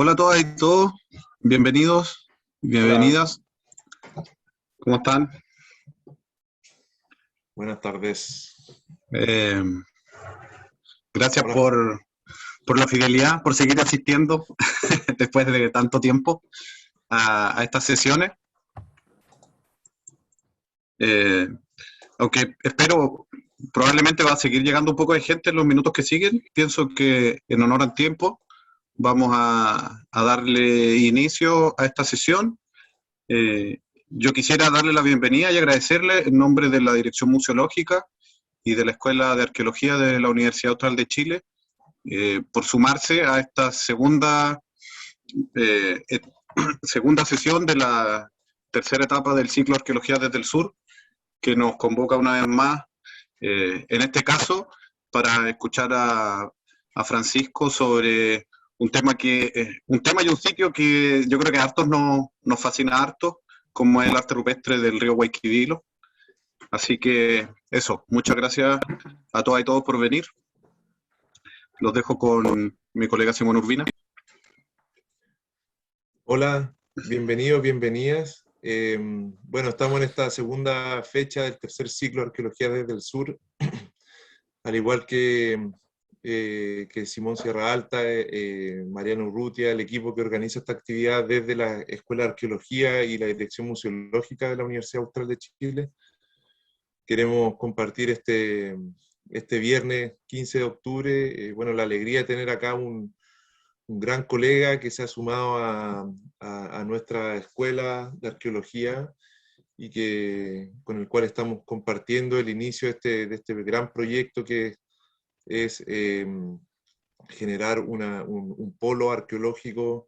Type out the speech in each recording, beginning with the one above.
Hola a todas y todos, bienvenidos, Hola, bienvenidas, ¿cómo están? buenas tardes. Eh, Gracias Hola, por la fidelidad, por seguir asistiendo después de tanto tiempo a estas sesiones. Eh, Aunque espero, probablemente va a seguir llegando un poco de gente en los minutos que siguen. Pienso que en honor al tiempo vamos a darle inicio a esta sesión. Eh, yo quisiera darle la bienvenida y agradecerle en nombre de la Dirección Museológica y de la Escuela de Arqueología de la Universidad Austral de Chile por sumarse a esta eh, et- segunda sesión de la tercera etapa del ciclo Arqueología desde el Sur, que nos convoca una vez más, en este caso, para escuchar a Francisco sobre un tema y un sitio que yo creo que a hartos nos fascina harto, como es el arte rupestre del río Guayquivilo. Así que eso, muchas gracias a todas y todos por venir. Los dejo con mi colega Simón Urbina. hola, bienvenidos, bienvenidas. Bueno, estamos en esta segunda fecha del tercer ciclo Arqueología desde el Sur. Al igual que Simón Sierra Alta, Mariano Urrutia, el equipo que organiza esta actividad desde la Escuela de Arqueología y la Dirección Museológica de la Universidad Austral de Chile, queremos compartir este viernes 15 de octubre, bueno, la alegría de tener acá un gran colega que se ha sumado a nuestra escuela de arqueología y con el cual estamos compartiendo el inicio de este gran proyecto que es generar un polo arqueológico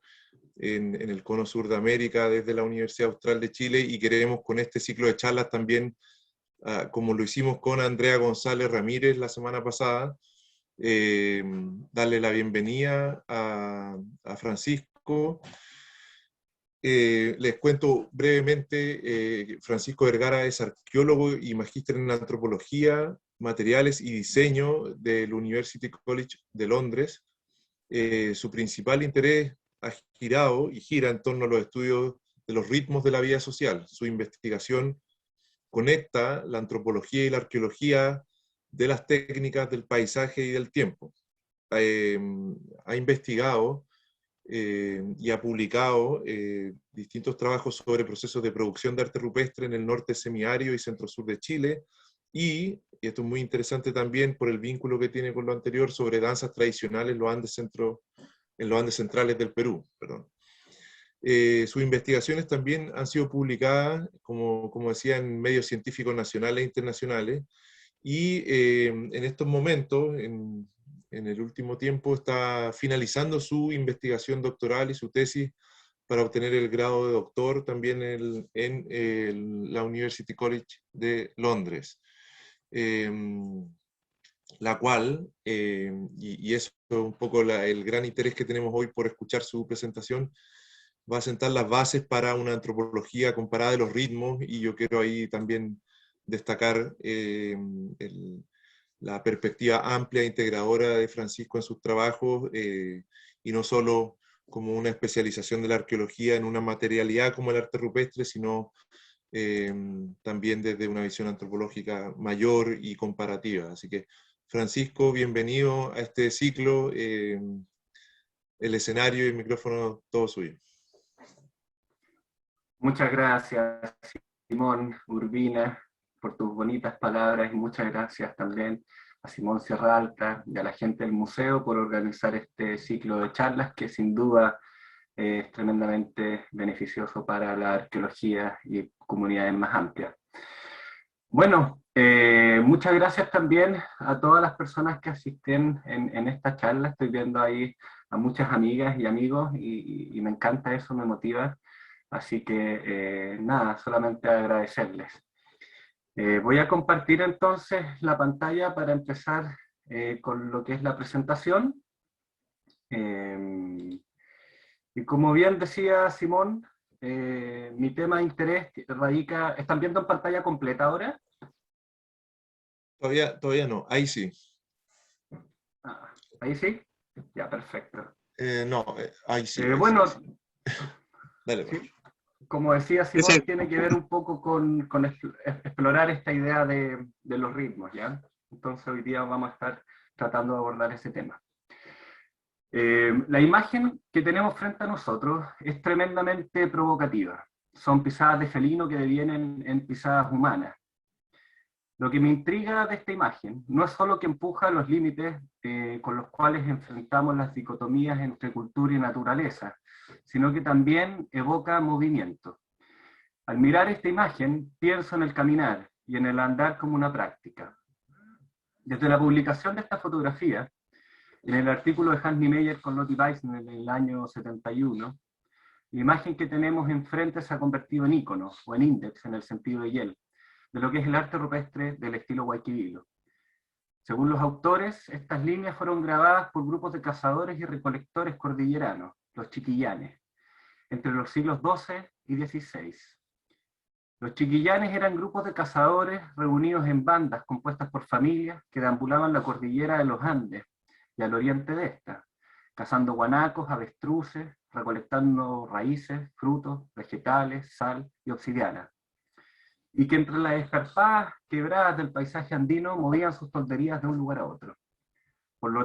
en el cono sur de América desde la Universidad Austral de Chile, y queremos con este ciclo de charlas también, como lo hicimos con Andrea González Ramírez la semana pasada, darle la bienvenida a Francisco. Les cuento brevemente, Francisco Vergara es arqueólogo y magíster en antropología, materiales y diseño del University College de Londres. Su principal interés ha girado y gira en torno a los estudios de los ritmos de la vida social. Su investigación conecta la antropología y la arqueología de las técnicas del paisaje y del tiempo. Eh, Ha investigado y ha publicado distintos trabajos sobre procesos de producción de arte rupestre en el norte semiárido y centro-sur de Chile, y esto es muy interesante también por el vínculo que tiene con lo anterior, sobre danzas tradicionales en los Andes centrales del Perú. Perdón. Sus investigaciones también han sido publicadas, como decía, en medios científicos nacionales e internacionales, y en estos momentos, en el último tiempo, está finalizando su investigación doctoral y su tesis para obtener el grado de doctor también la University College de Londres. La cual, y eso es un poco el gran interés que tenemos hoy por escuchar su presentación, va a sentar las bases para una antropología comparada de los ritmos, y yo quiero ahí también destacar la perspectiva amplia e integradora de Francisco en sus trabajos, y no solo como una especialización de la arqueología en una materialidad como el arte rupestre, sino también desde una visión antropológica mayor y comparativa. Así que, Francisco, bienvenido a este ciclo. El escenario y el micrófono todo suyo. Muchas gracias, Simón Urbina, por tus bonitas palabras, y muchas gracias también a Simón Sierra Alta y a la gente del museo por organizar este ciclo de charlas que sin duda es tremendamente beneficioso para la arqueología y comunidades más amplias. Bueno, muchas gracias también a todas las personas que asisten en esta charla. Estoy viendo ahí a muchas amigas y amigos y me encanta eso, me motiva. Así que nada, solamente agradecerles. Voy a compartir entonces la pantalla para empezar con lo que es la presentación. Y como bien decía Simón, mi tema de interés radica... ¿Están viendo en pantalla completa ahora? Todavía no, ahí sí. Ahí sí, ya, perfecto. No, ahí sí. Bueno, Dale, sí, como decía Simón, tiene que ver un poco con explorar esta idea de los ritmos, ¿ya? Entonces hoy día vamos a estar tratando de abordar ese tema. La imagen que tenemos frente a nosotros es tremendamente provocativa. Son pisadas de felino que devienen en pisadas humanas. Lo que me intriga de esta imagen no es solo que empuja los límites con los cuales enfrentamos las dicotomías entre cultura y naturaleza, sino que también evoca movimiento. Al mirar esta imagen, pienso en el caminar y en el andar como una práctica. Desde la publicación de esta fotografía, en el artículo de Hans Niemeyer con Lotte Weissner en el año 71, la imagen que tenemos enfrente se ha convertido en ícono, o en índex en el sentido de Yale, de lo que es el arte rupestre del estilo Guayquivilo. Según los autores, estas líneas fueron grabadas por grupos de cazadores y recolectores cordilleranos, los chiquillanes, entre los siglos XII y XVI. Los chiquillanes eran grupos de cazadores reunidos en bandas compuestas por familias que deambulaban la cordillera de los Andes y al oriente de esta, cazando guanacos, avestruces, recolectando raíces, frutos, vegetales, sal y obsidiana, y que entre las escarpadas quebradas del paisaje andino movían sus tonterías de un lugar a otro. Por lo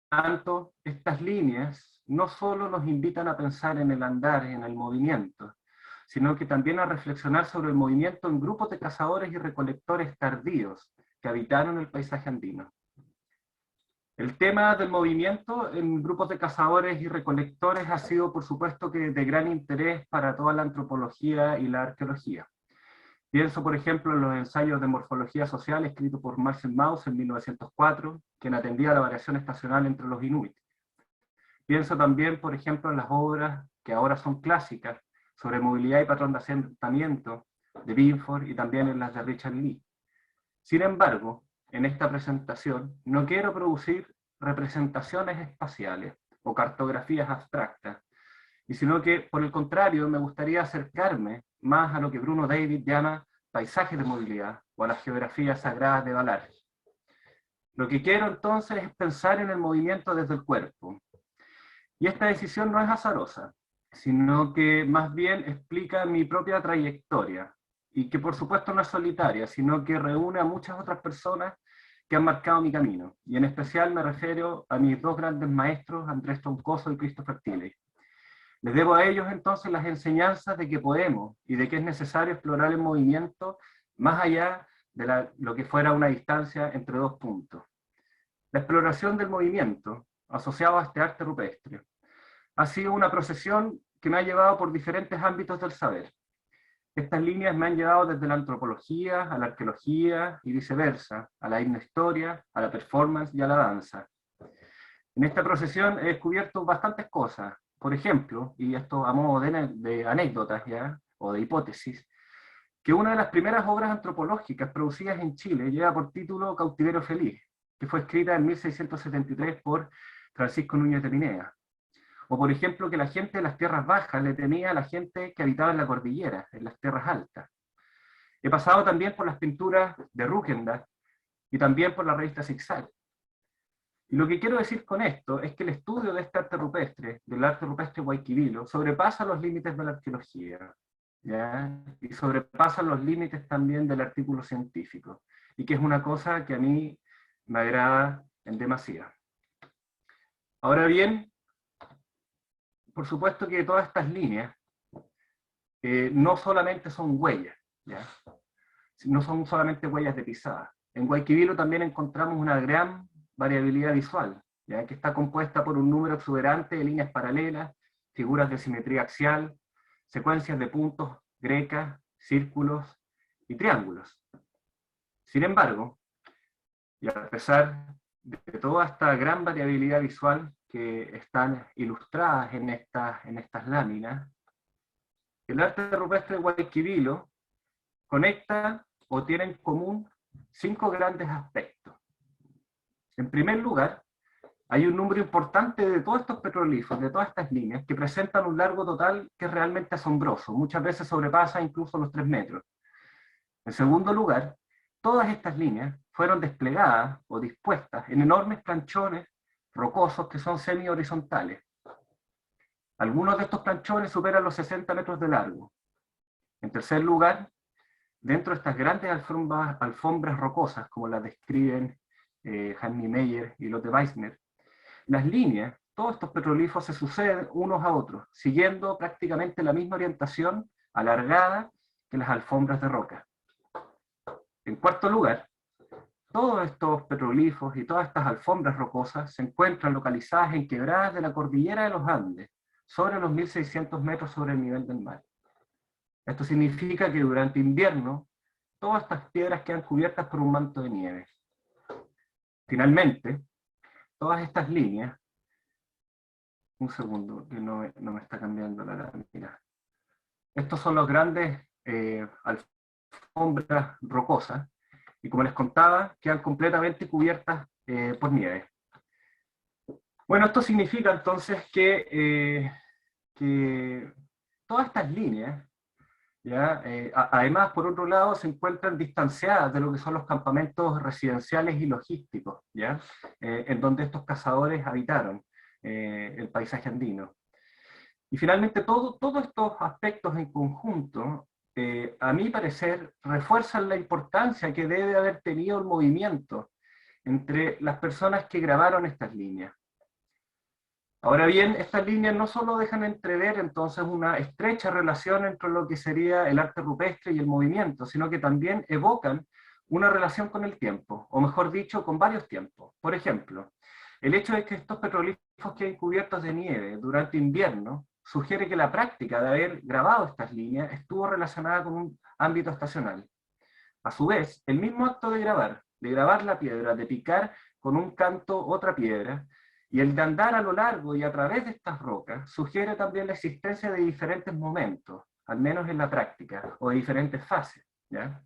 tanto, estas líneas no solo nos invitan a pensar en el andar y en el movimiento, sino que también a reflexionar sobre el movimiento en grupos de cazadores y recolectores tardíos que habitaron el paisaje andino. El tema del movimiento en grupos de cazadores y recolectores ha sido, por supuesto, que de gran interés para toda la antropología y la arqueología. Pienso, por ejemplo, en los ensayos de morfología social escritos por Marcel Mauss en 1904, quien atendía a la variación estacional entre los inuit. Pienso también, por ejemplo, en las obras que ahora son clásicas sobre movilidad y patrón de asentamiento de Binford y también en las de Richard Lee. Sin embargo, en esta presentación no quiero producir representaciones espaciales o cartografías abstractas, sino que, por el contrario, me gustaría acercarme más a lo que Bruno David llama paisajes de movilidad o a las geografías sagradas de Ballard. Lo que quiero entonces es pensar en el movimiento desde el cuerpo. Y esta decisión no es azarosa, sino que más bien explica mi propia trayectoria, y que por supuesto no es solitaria, sino que reúne a muchas otras personas que han marcado mi camino, y en especial me refiero a mis dos grandes maestros, Andrés Troncoso y Christopher Tilley. Les debo a ellos entonces las enseñanzas de que podemos y de que es necesario explorar el movimiento más allá de lo que fuera una distancia entre dos puntos. La exploración del movimiento, asociado a este arte rupestre, ha sido una procesión que me ha llevado por diferentes ámbitos del saber. Estas líneas me han llevado desde la antropología a la arqueología y viceversa, a la etnohistoria, a la performance y a la danza. En esta procesión he descubierto bastantes cosas. Por ejemplo, y esto a modo de anécdotas ya, o de hipótesis, que una de las primeras obras antropológicas producidas en Chile lleva por título Cautiverio Feliz, que fue escrita en 1673 por Francisco Núñez de Pineda. O por ejemplo, que la gente de las tierras bajas le temía a la gente que habitaba en la cordillera, en las tierras altas. He pasado también por las pinturas de Rujendal y también por la revista Zigzag. Y lo que quiero decir con esto es que el estudio de este arte rupestre, del arte rupestre Guayquivilo, sobrepasa los límites de la arqueología, ¿ya? Y sobrepasa los límites también del artículo científico, y que es una cosa que a mí me agrada en demasía. Ahora bien, por supuesto que todas estas líneas no solamente son huellas, ¿ya? No son solamente huellas de pisada. En Guayquivilo también encontramos una gran variabilidad visual, ¿ya? Que está compuesta por un número exuberante de líneas paralelas, figuras de simetría axial, secuencias de puntos, grecas, círculos y triángulos. Sin embargo, y a pesar de toda esta gran variabilidad visual que están ilustradas en estas láminas, el arte rupestre de Guayquivilo conecta o tiene en común 5 grandes aspectos. En primer lugar, hay un número importante de todos estos petroglifos, de todas estas líneas, que presentan un largo total que es realmente asombroso, muchas veces sobrepasa incluso los 3 metros. En segundo lugar, todas estas líneas fueron desplegadas o dispuestas en enormes planchones rocosos que son semi-horizontales. Algunos de estos planchones superan los 60 metros de largo. En tercer lugar, dentro de estas grandes alfombras rocosas, como las describen Hans Niemeyer y Lotte Weissner, las líneas, todos estos petroglifos se suceden unos a otros, siguiendo prácticamente la misma orientación alargada que las alfombras de roca. En cuarto lugar, todos estos petroglifos y todas estas alfombras rocosas se encuentran localizadas en quebradas de la cordillera de los Andes, sobre los 1600 metros sobre el nivel del mar. Esto significa que durante invierno, todas estas piedras quedan cubiertas por un manto de nieve. Finalmente, todas estas líneas, un segundo, que no me está cambiando la lámina. Estos son los grandes alfombras rocosas, y como les contaba, quedan completamente cubiertas por nieve. Bueno, esto significa entonces que todas estas líneas, ¿ya? Además, por otro lado, se encuentran distanciadas de lo que son los campamentos residenciales y logísticos, ¿ya? En donde estos cazadores habitaron el paisaje andino. Y finalmente, todos estos aspectos en conjunto, a mi parecer, refuerzan la importancia que debe haber tenido el movimiento entre las personas que grabaron estas líneas. Ahora bien, estas líneas no solo dejan entrever entonces una estrecha relación entre lo que sería el arte rupestre y el movimiento, sino que también evocan una relación con el tiempo, o mejor dicho, con varios tiempos. Por ejemplo, el hecho de que estos petroglifos queden cubiertos de nieve durante invierno sugiere que la práctica de haber grabado estas líneas estuvo relacionada con un ámbito estacional. A su vez, el mismo acto de grabar la piedra, de picar con un canto otra piedra, y el de andar a lo largo y a través de estas rocas, sugiere también la existencia de diferentes momentos, al menos en la práctica, o de diferentes fases, ¿ya?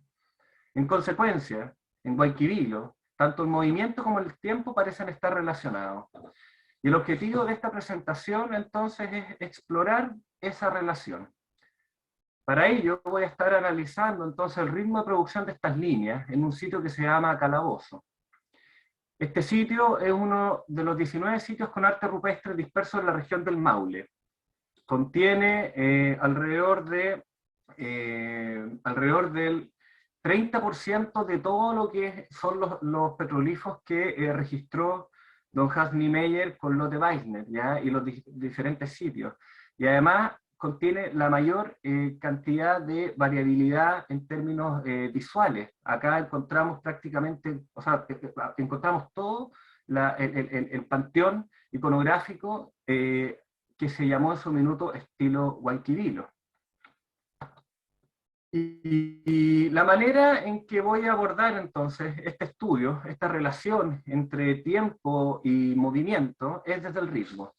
En consecuencia, en Guayquivilo, tanto el movimiento como el tiempo parecen estar relacionados. Y el objetivo de esta presentación, entonces, es explorar esa relación. Para ello, voy a estar analizando, entonces, el ritmo de producción de estas líneas en un sitio que se llama Calabozo. Este sitio es uno de los 19 sitios con arte rupestre dispersos en la región del Maule. Contiene alrededor del 30% de todo lo que son los petroglifos que registró don Hans Niemeyer con Lotte Weissner, ¿ya? Y los diferentes sitios. Y además contiene la mayor cantidad de variabilidad en términos visuales. Acá encontramos prácticamente, o sea, encontramos todo el panteón iconográfico que se llamó en su minuto estilo Guayquivilo. Y la manera en que voy a abordar entonces este estudio, esta relación entre tiempo y movimiento, es desde el ritmo.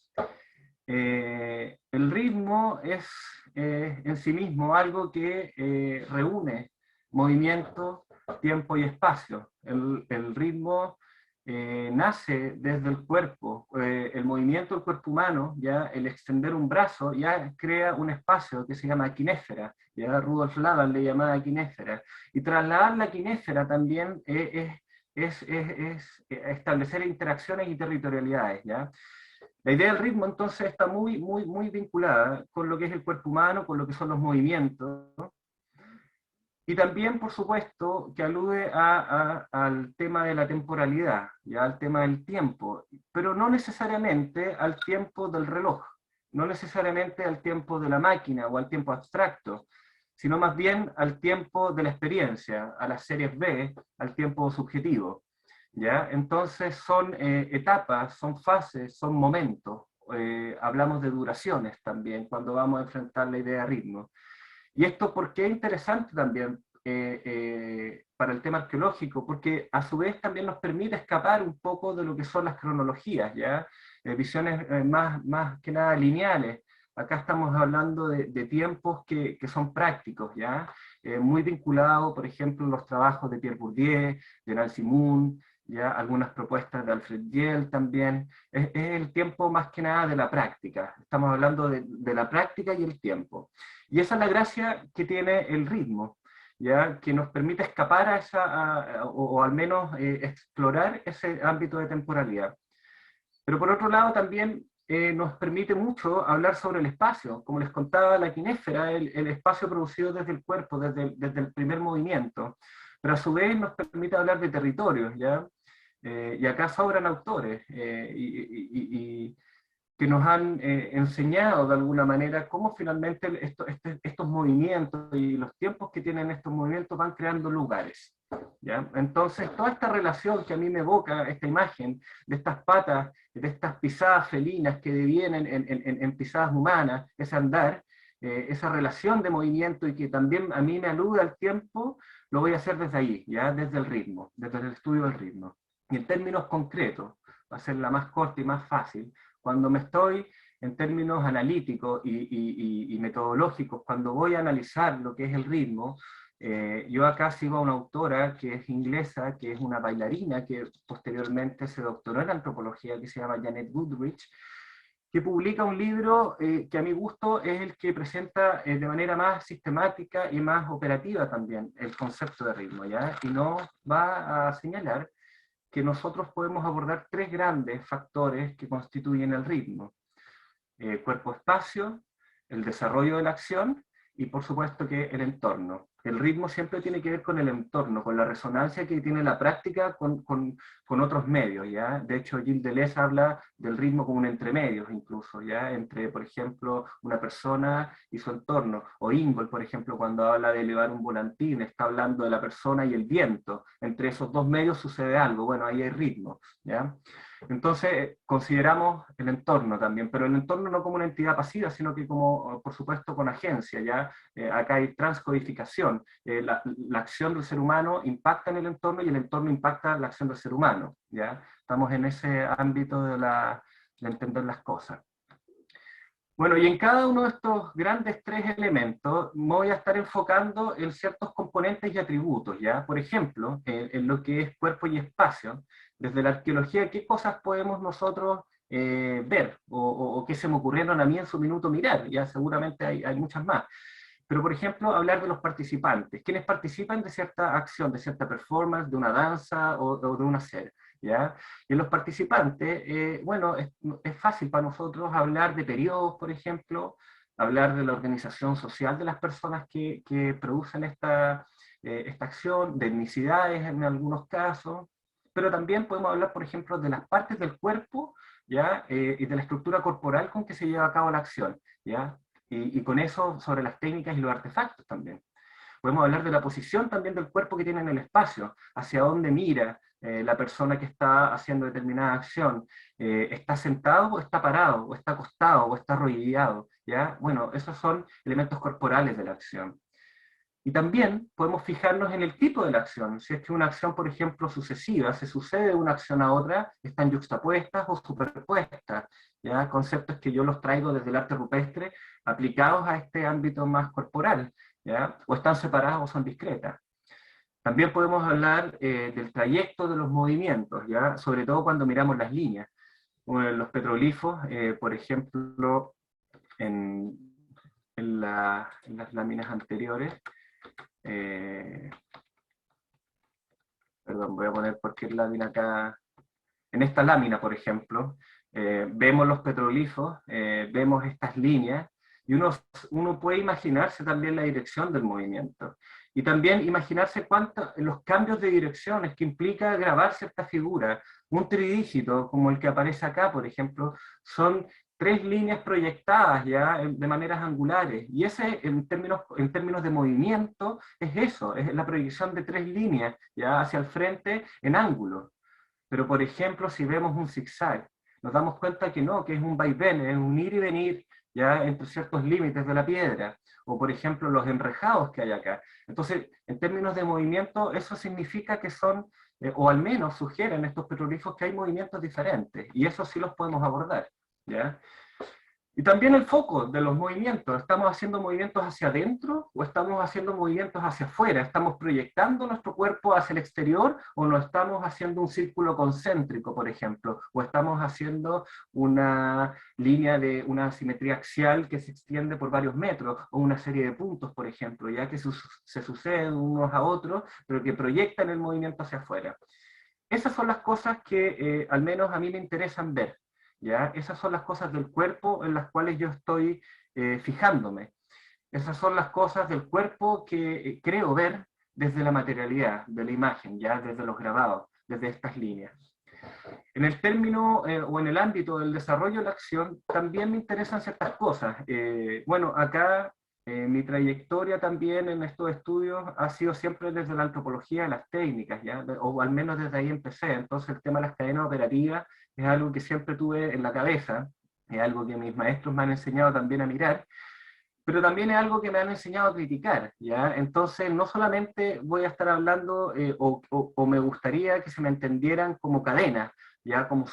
El ritmo es en sí mismo algo que reúne movimiento, tiempo y espacio. El ritmo nace desde el cuerpo. El movimiento del cuerpo humano, ya el extender un brazo, ya crea un espacio que se llama kinéfera. Ya Rudolf Laban le llamaba kinéfera. Y trasladar la kinéfera también es establecer interacciones y territorialidades, ¿ya? La idea del ritmo entonces está muy vinculada con lo que es el cuerpo humano, con lo que son los movimientos, ¿no? Y también, por supuesto, que alude al tema de la temporalidad, ya al tema del tiempo, pero no necesariamente al tiempo del reloj, no necesariamente al tiempo de la máquina o al tiempo abstracto, sino más bien al tiempo de la experiencia, a las series B, al tiempo subjetivo. ¿Ya? Entonces son etapas, son fases, son momentos. Hablamos de duraciones también cuando vamos a enfrentar la idea de ritmo. ¿Y esto por qué es interesante también para el tema arqueológico? Porque a su vez también nos permite escapar un poco de lo que son las cronologías, ¿ya? Visiones más que nada lineales. Acá estamos hablando de tiempos que son prácticos, ¿ya? Muy vinculados, por ejemplo, los trabajos de Pierre Bourdieu, de Nancy Moon, ya algunas propuestas de Alfred Jell también. Es el tiempo más que nada de la práctica. Estamos hablando de la práctica y el tiempo. Y esa es la gracia que tiene el ritmo, ¿ya? Que nos permite escapar a esa, o al menos explorar ese ámbito de temporalidad. Pero por otro lado también nos permite mucho hablar sobre el espacio. Como les contaba, la kinéfera, el espacio producido desde el cuerpo, desde el primer movimiento, pero a su vez nos permite hablar de territorios, ¿ya? Y acá sobran autores, que nos han enseñado de alguna manera cómo finalmente estos movimientos y los tiempos que tienen estos movimientos van creando lugares, ¿ya? Entonces, toda esta relación que a mí me evoca, esta imagen de estas patas, de estas pisadas felinas que devienen en pisadas humanas, ese andar, esa relación de movimiento y que también a mí me alude al tiempo, lo voy a hacer desde ahí, ¿ya? Desde el ritmo, desde el estudio del ritmo. Y en términos concretos, va a ser la más corta y más fácil, cuando me estoy en términos analíticos y metodológicos, cuando voy a analizar lo que es el ritmo, yo acá sigo a una autora que es inglesa, que es una bailarina, que posteriormente se doctoró en antropología, que se llama Janet Goodrich, que publica un libro que a mi gusto es el que presenta de manera más sistemática y más operativa también el concepto de ritmo, ¿ya? Y nos va a señalar que nosotros podemos abordar tres grandes factores que constituyen el ritmo: cuerpo-espacio, el desarrollo de la acción y por supuesto que el entorno. El ritmo siempre tiene que ver con el entorno, con la resonancia que tiene la práctica con otros medios, ¿ya? De hecho, Gilles Deleuze habla del ritmo como un entremedio, incluso, ¿ya? Entre, por ejemplo, una persona y su entorno. O Ingold, por ejemplo, cuando habla de elevar un volantín, está hablando de la persona y el viento. Entre esos dos medios sucede algo, bueno, ahí hay ritmo, ¿ya? Entonces, consideramos el entorno también, pero el entorno no como una entidad pasiva, sino que como, por supuesto, con agencia, ¿ya? Acá hay transcodificación. La acción del ser humano impacta en el entorno y el entorno impacta la acción del ser humano, ¿ya? Estamos en ese ámbito de entender las cosas. Bueno, y en cada uno de estos grandes tres elementos me voy a estar enfocando en ciertos componentes y atributos, ¿ya? Por ejemplo, en lo que es cuerpo y espacio, desde la arqueología, ¿qué cosas podemos nosotros ver? O qué se me ocurrieron a mí en su minuto mirar, ya seguramente hay muchas más. Pero, por ejemplo, hablar de los participantes, quienes participan de cierta acción, de cierta performance, de una danza o de una serie, ¿ya? Y en los participantes, bueno, es fácil para nosotros hablar de periodos, por ejemplo, hablar de la organización social de las personas que producen esta acción, de etnicidades en algunos casos, pero también podemos hablar, por ejemplo, de las partes del cuerpo, ¿ya? Y de la estructura corporal con que se lleva a cabo la acción, ¿ya? Y con eso sobre las técnicas y los artefactos también. Podemos hablar de la posición también del cuerpo que tiene en el espacio, hacia dónde mira la persona que está haciendo determinada acción. ¿Está sentado o está parado? ¿O está acostado o está arrodillado? ¿Ya? Bueno, esos son elementos corporales de la acción. Y también podemos fijarnos en el tipo de la acción. Si es que una acción, por ejemplo, sucesiva, se sucede de una acción a otra, están yuxtapuestas o superpuestas, ¿ya? Conceptos que yo los traigo desde el arte rupestre aplicados a este ámbito más corporal, ¿ya? O están separadas o son discretas. También podemos hablar del trayecto de los movimientos, ¿ya? Sobre todo cuando miramos las líneas. Los petroglifos, por ejemplo, en las láminas anteriores, perdón, voy a poner cualquier lámina acá. En esta lámina, por ejemplo, vemos los petroglifos, vemos estas líneas, y uno puede imaginarse también la dirección del movimiento. Y también imaginarse los cambios de direcciones que implica grabar cierta figura. Un tridígito, como el que aparece acá, por ejemplo, son tres líneas proyectadas ya de maneras angulares, y ese en términos de movimiento es eso, es la proyección de tres líneas ya hacia el frente en ángulo. Pero por ejemplo, si vemos un zigzag, nos damos cuenta que no, que es un vaivén, es un ir y venir ya entre ciertos límites de la piedra, o por ejemplo los enrejados que hay acá. Entonces, en términos de movimiento, eso significa que son, o al menos sugieren estos petroglifos que hay movimientos diferentes, y eso sí los podemos abordar, ¿ya? Y también el foco de los movimientos. ¿Estamos haciendo movimientos hacia adentro o estamos haciendo movimientos hacia afuera? ¿Estamos proyectando nuestro cuerpo hacia el exterior o no estamos haciendo un círculo concéntrico, por ejemplo? ¿O estamos haciendo una línea de una simetría axial que se extiende por varios metros o una serie de puntos, por ejemplo, ya que se suceden unos a otros, pero que proyectan el movimiento hacia afuera? Esas son las cosas que al menos a mí me interesan ver. ¿ya? Esas son las cosas del cuerpo en las cuales yo estoy fijándome. Esas son las cosas del cuerpo que creo ver desde la materialidad, de la imagen, ya desde los grabados, desde estas líneas. En el término o en el ámbito del desarrollo de la acción, también me interesan ciertas cosas. Bueno, acá mi trayectoria también en estos estudios ha sido siempre desde la antropología de las técnicas, ¿ya? O al menos desde ahí empecé. Entonces el tema de las cadenas operativas es algo que siempre tuve en la cabeza, es algo que mis maestros me han enseñado también a mirar, pero también es algo que me han enseñado a criticar, ¿ya? Entonces, no solamente voy a estar hablando, o me gustaría que se me entendieran como cadenas, ¿ya? Como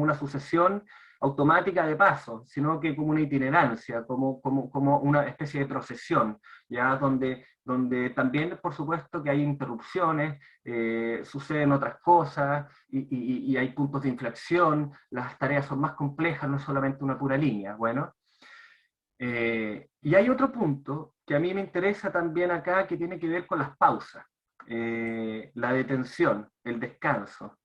una sucesión automática de pasos, sino que como una itinerancia, como una especie de procesión, ¿ya? Donde también, por supuesto, que hay interrupciones, suceden otras cosas, y hay puntos de inflexión, las tareas son más complejas, no es solamente una pura línea, bueno. Y hay otro punto que a mí me interesa también acá, que tiene que ver con las pausas, la detención, el descanso.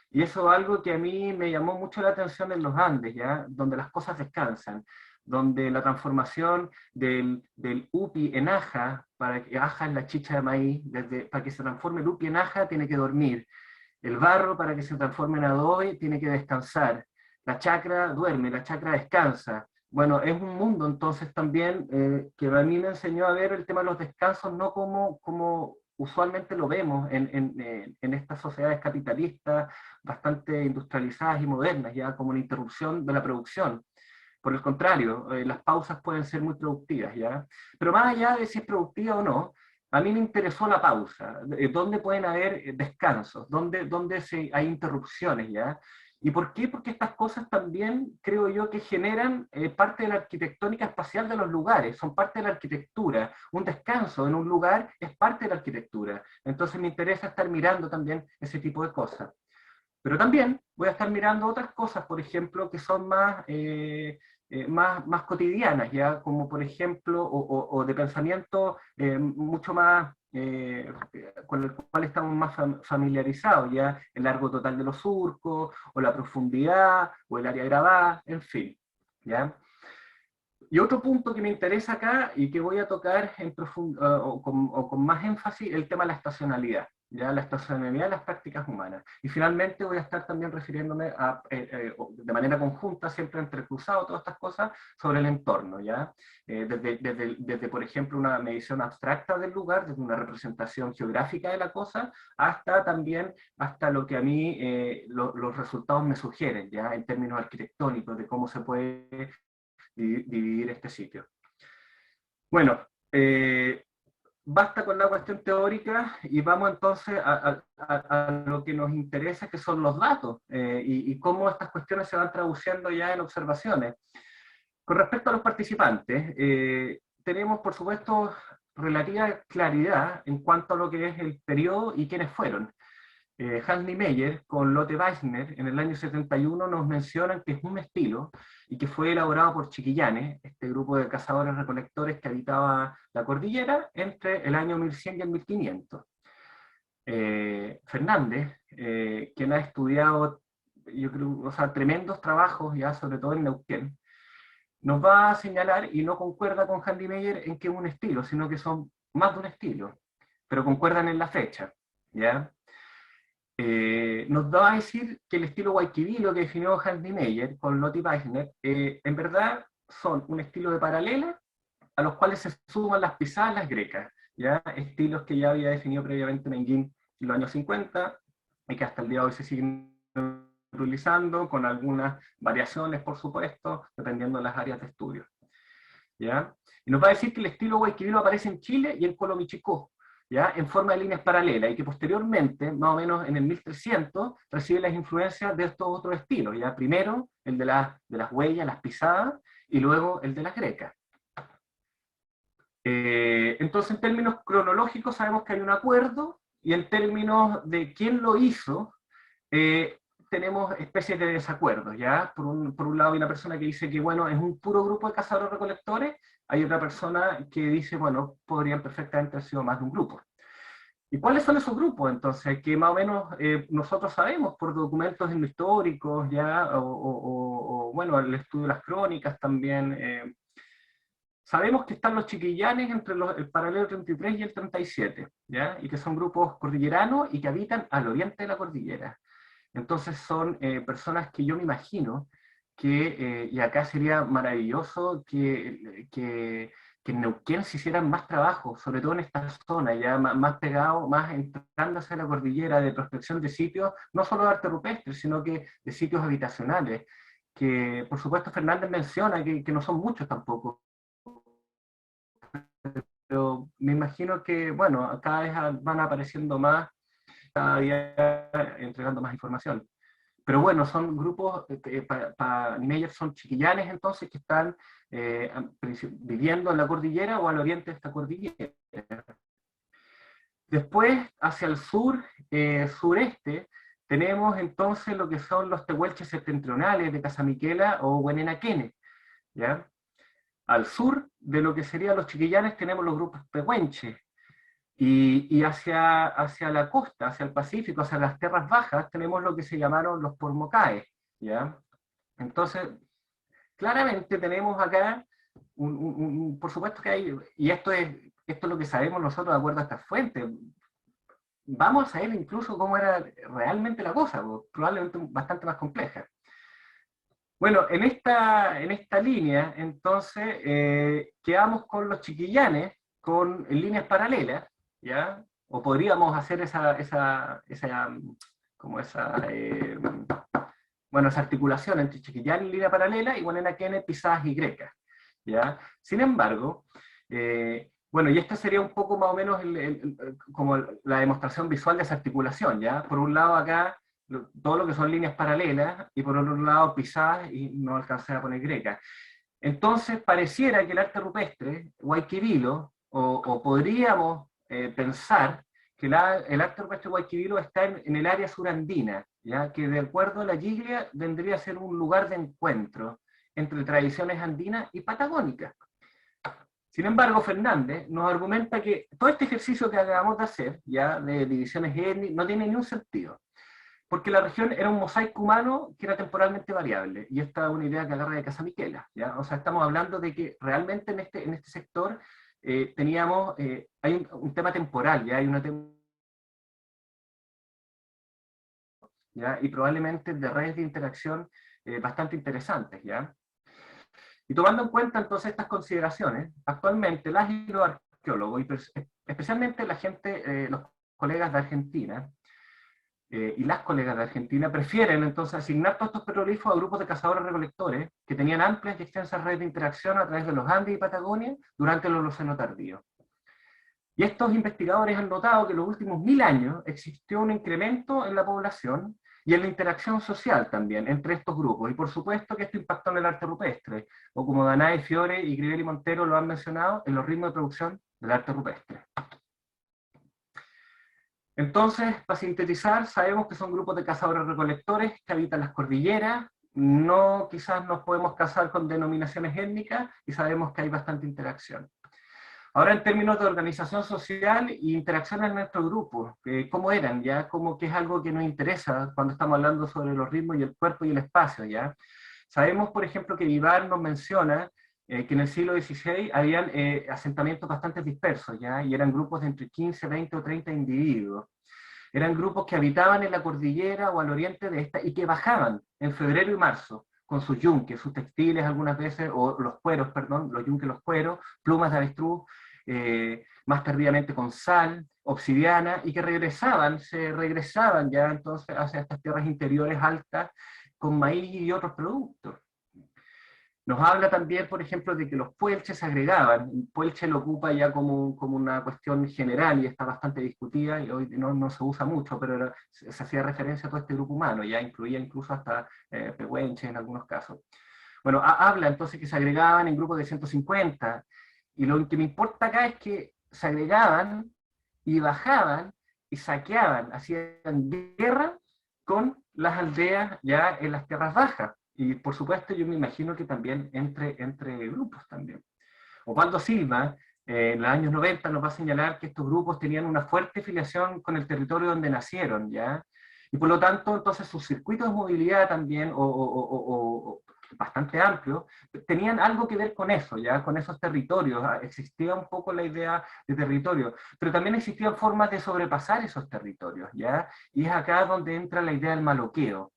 Y eso es algo que a mí me llamó mucho la atención en los Andes, ¿ya? Donde las cosas descansan, donde la transformación del upi en aja, para que aja es la chicha de maíz, para que se transforme el upi en aja tiene que dormir, el barro para que se transforme en adobe tiene que descansar, la chacra duerme, la chacra descansa. Bueno, es un mundo entonces también que a mí me enseñó a ver el tema de los descansos no como usualmente lo vemos en estas sociedades capitalistas bastante industrializadas y modernas, ya como una interrupción de la producción. Por el contrario, las pausas pueden ser muy productivas, ¿ya? Pero más allá de si es productiva o no, a mí me interesó la pausa, dónde pueden haber descansos, dónde hay interrupciones, ¿ya? ¿Y por qué? Porque estas cosas también creo yo que generan parte de la arquitectónica espacial de los lugares, son parte de la arquitectura. Un descanso en un lugar es parte de la arquitectura. Entonces me interesa estar mirando también ese tipo de cosas. Pero también voy a estar mirando otras cosas, por ejemplo, que son más cotidianas, ¿ya? Como por ejemplo, o de pensamiento mucho más, con el cual estamos más familiarizados, ¿ya? El largo total de los surcos, o la profundidad, o el área grabada, en fin, ¿ya? Y otro punto que me interesa acá y que voy a tocar o con más énfasis, el tema de la estacionalidad, ¿ya? La estacionalidad de las prácticas humanas. Y finalmente voy a estar también refiriéndome de manera conjunta, siempre entrecruzado todas estas cosas, sobre el entorno, ¿ya? Desde, por ejemplo, una medición abstracta del lugar, desde una representación geográfica de la cosa, hasta lo que a mí los resultados me sugieren, ¿ya? En términos arquitectónicos, de cómo se puede dividir este sitio. Bueno, basta con la cuestión teórica y vamos entonces a lo que nos interesa, que son los datos y cómo estas cuestiones se van traduciendo ya en observaciones. Con respecto a los participantes, tenemos por supuesto relativa claridad en cuanto a lo que es el periodo y quiénes fueron. Hans Niemeyer con Lotte Weissner en el año 71 nos mencionan que es un estilo y que fue elaborado por Chiquillanes, este grupo de cazadores-recolectores que habitaba la cordillera entre el año 1100 y el 1500. Fernández, quien ha estudiado, yo creo, o sea, tremendos trabajos, ya sobre todo en Neuquén, nos va a señalar, y no concuerda con Hans Niemeyer en que es un estilo, sino que son más de un estilo, pero concuerdan en la fecha, ¿ya? Nos va a decir que el estilo Guayquivilo que definió Hans Niemeyer con Lotte Weissner, en verdad son un estilo de paralela a los cuales se suman las pisadas las grecas, ¿ya? Estilos que ya había definido previamente Menguin en los años 50 y que hasta el día de hoy se siguen utilizando con algunas variaciones, por supuesto, dependiendo de las áreas de estudio, ¿ya? Y nos va a decir que el estilo Guayquivilo aparece en Chile y en Colomichicó, ¿ya? En forma de líneas paralelas, y que posteriormente, más o menos en el 1300, recibe las influencias de estos otros estilos, ¿ya? Primero el de las huellas, las pisadas, y luego el de las grecas. Entonces, en términos cronológicos sabemos que hay un acuerdo, y en términos de quién lo hizo, tenemos especies de desacuerdos, ¿ya? Por un lado hay una persona que dice que, bueno, es un puro grupo de cazadores-recolectores, hay otra persona que dice, bueno, podrían perfectamente haber sido más de un grupo. ¿Y cuáles son esos grupos, entonces? Que más o menos nosotros sabemos por documentos históricos, ya, bueno, el estudio de las crónicas también. Sabemos que están los chiquillanes entre el paralelo 33 y el 37, ¿ya? Y que son grupos cordilleranos y que habitan al oriente de la cordillera. Entonces son personas que yo me imagino que, y acá sería maravilloso que en Neuquén se hicieran más trabajo, sobre todo en esta zona, ya más pegado, más entrando hacia la cordillera, de prospección de sitios, no solo de arte rupestre, sino que de sitios habitacionales, que por supuesto Fernández menciona que no son muchos tampoco, pero me imagino que, bueno, cada vez van apareciendo más, cada día entregando más información. Pero bueno, son grupos, para Niemeyer son chiquillanes entonces que están viviendo en la cordillera o al oriente de esta cordillera. Después, hacia el sur, sureste, tenemos entonces lo que son los tehuelches septentrionales de Casamiquela o Huenenaquene, ¿ya? Al sur de lo que serían los chiquillanes tenemos los grupos pehuenches, y hacia la costa, hacia el Pacífico, hacia las tierras bajas, tenemos lo que se llamaron los pormocaes, ¿ya? Entonces, claramente tenemos acá, por supuesto que hay, y esto es lo que sabemos nosotros de acuerdo a estas fuentes, vamos a saber incluso cómo era realmente la cosa, probablemente bastante más compleja. Bueno, en esta línea, entonces, quedamos con los chiquillanes, con líneas paralelas, ¿ya? O podríamos hacer bueno, esa articulación entre chiquillán y línea paralela, y Huenenaquene, pisadas y grecas, ¿ya? Sin embargo, bueno, y esta sería un poco más o menos como la demostración visual de esa articulación, ¿ya? Por un lado acá, todo lo que son líneas paralelas, y por otro lado pisadas, y no alcancé a poner grecas. Entonces, pareciera que el arte rupestre, Guayquivilo, o podríamos pensar que el arte rupestre Guayquivilo está en el área surandina, ¿ya? Que de acuerdo a la Giglia vendría a ser un lugar de encuentro entre tradiciones andinas y patagónicas. Sin embargo, Fernández nos argumenta que todo este ejercicio que acabamos de hacer, ya de divisiones étnicas, no tiene ni un sentido, porque la región era un mosaico humano que era temporalmente variable, y esta es una idea que agarra de Casamiquela, ¿ya? O sea, estamos hablando de que realmente en este sector teníamos, hay un tema temporal, ¿ya? Hay una ¿ya? Y probablemente de redes de interacción bastante interesantes, ¿ya? Y tomando en cuenta entonces estas consideraciones, actualmente las y los arqueólogos, y especialmente la gente, los colegas de Argentina, y las colegas de Argentina prefieren entonces asignar todos estos petroglifos a grupos de cazadores-recolectores que tenían amplias y extensas redes de interacción a través de los Andes y Patagonia durante el Holoceno tardío. Y estos investigadores han notado que en los últimos 1000 años existió un incremento en la población y en la interacción social también entre estos grupos, y por supuesto que esto impactó en el arte rupestre, o como Danae, Fiore y Crivelli Montero lo han mencionado, en los ritmos de producción del arte rupestre. Entonces, para sintetizar, sabemos que son grupos de cazadores-recolectores que habitan las cordilleras, no quizás nos podemos casar con denominaciones étnicas, y sabemos que hay bastante interacción. Ahora, en términos de organización social e interacción en nuestro grupo, ¿cómo eran? ¿Ya? Como que es algo que nos interesa cuando estamos hablando sobre los ritmos y el cuerpo y el espacio, ¿ya? Sabemos, por ejemplo, que Vivar nos menciona que en el siglo XVI habían asentamientos bastante dispersos, ¿ya? Y eran grupos de entre 15, 20 o 30 individuos. Eran grupos que habitaban en la cordillera o al oriente de esta, y que bajaban en febrero y marzo con sus yunques, sus textiles algunas veces, o los cueros, perdón, los yunques, los cueros, plumas de avestruz, más tardíamente con sal, obsidiana, y que se regresaban ya entonces hacia estas tierras interiores altas con maíz y otros productos. Nos habla también, por ejemplo, de que los puelches se agregaban. El puelche lo ocupa ya como una cuestión general y está bastante discutida, y hoy no se usa mucho, pero se hacía referencia a todo este grupo humano, ya incluía incluso hasta pehuenches en algunos casos. Bueno, habla entonces que se agregaban en grupos de 150, y lo que me importa acá es que se agregaban y bajaban y saqueaban, hacían guerra con las aldeas ya en las tierras bajas. Y por supuesto yo me imagino que también entre grupos también. Osvaldo Silva En los años 90 nos va a señalar que estos grupos tenían una fuerte filiación con el territorio donde nacieron, ¿ya? Y por lo tanto, entonces sus circuitos de movilidad también, o bastante amplios, tenían algo que ver con eso, ¿ya? Con esos territorios. Existía un poco la idea de territorio, pero también existían formas de sobrepasar esos territorios, ¿ya? Y es acá donde entra la idea del maloqueo.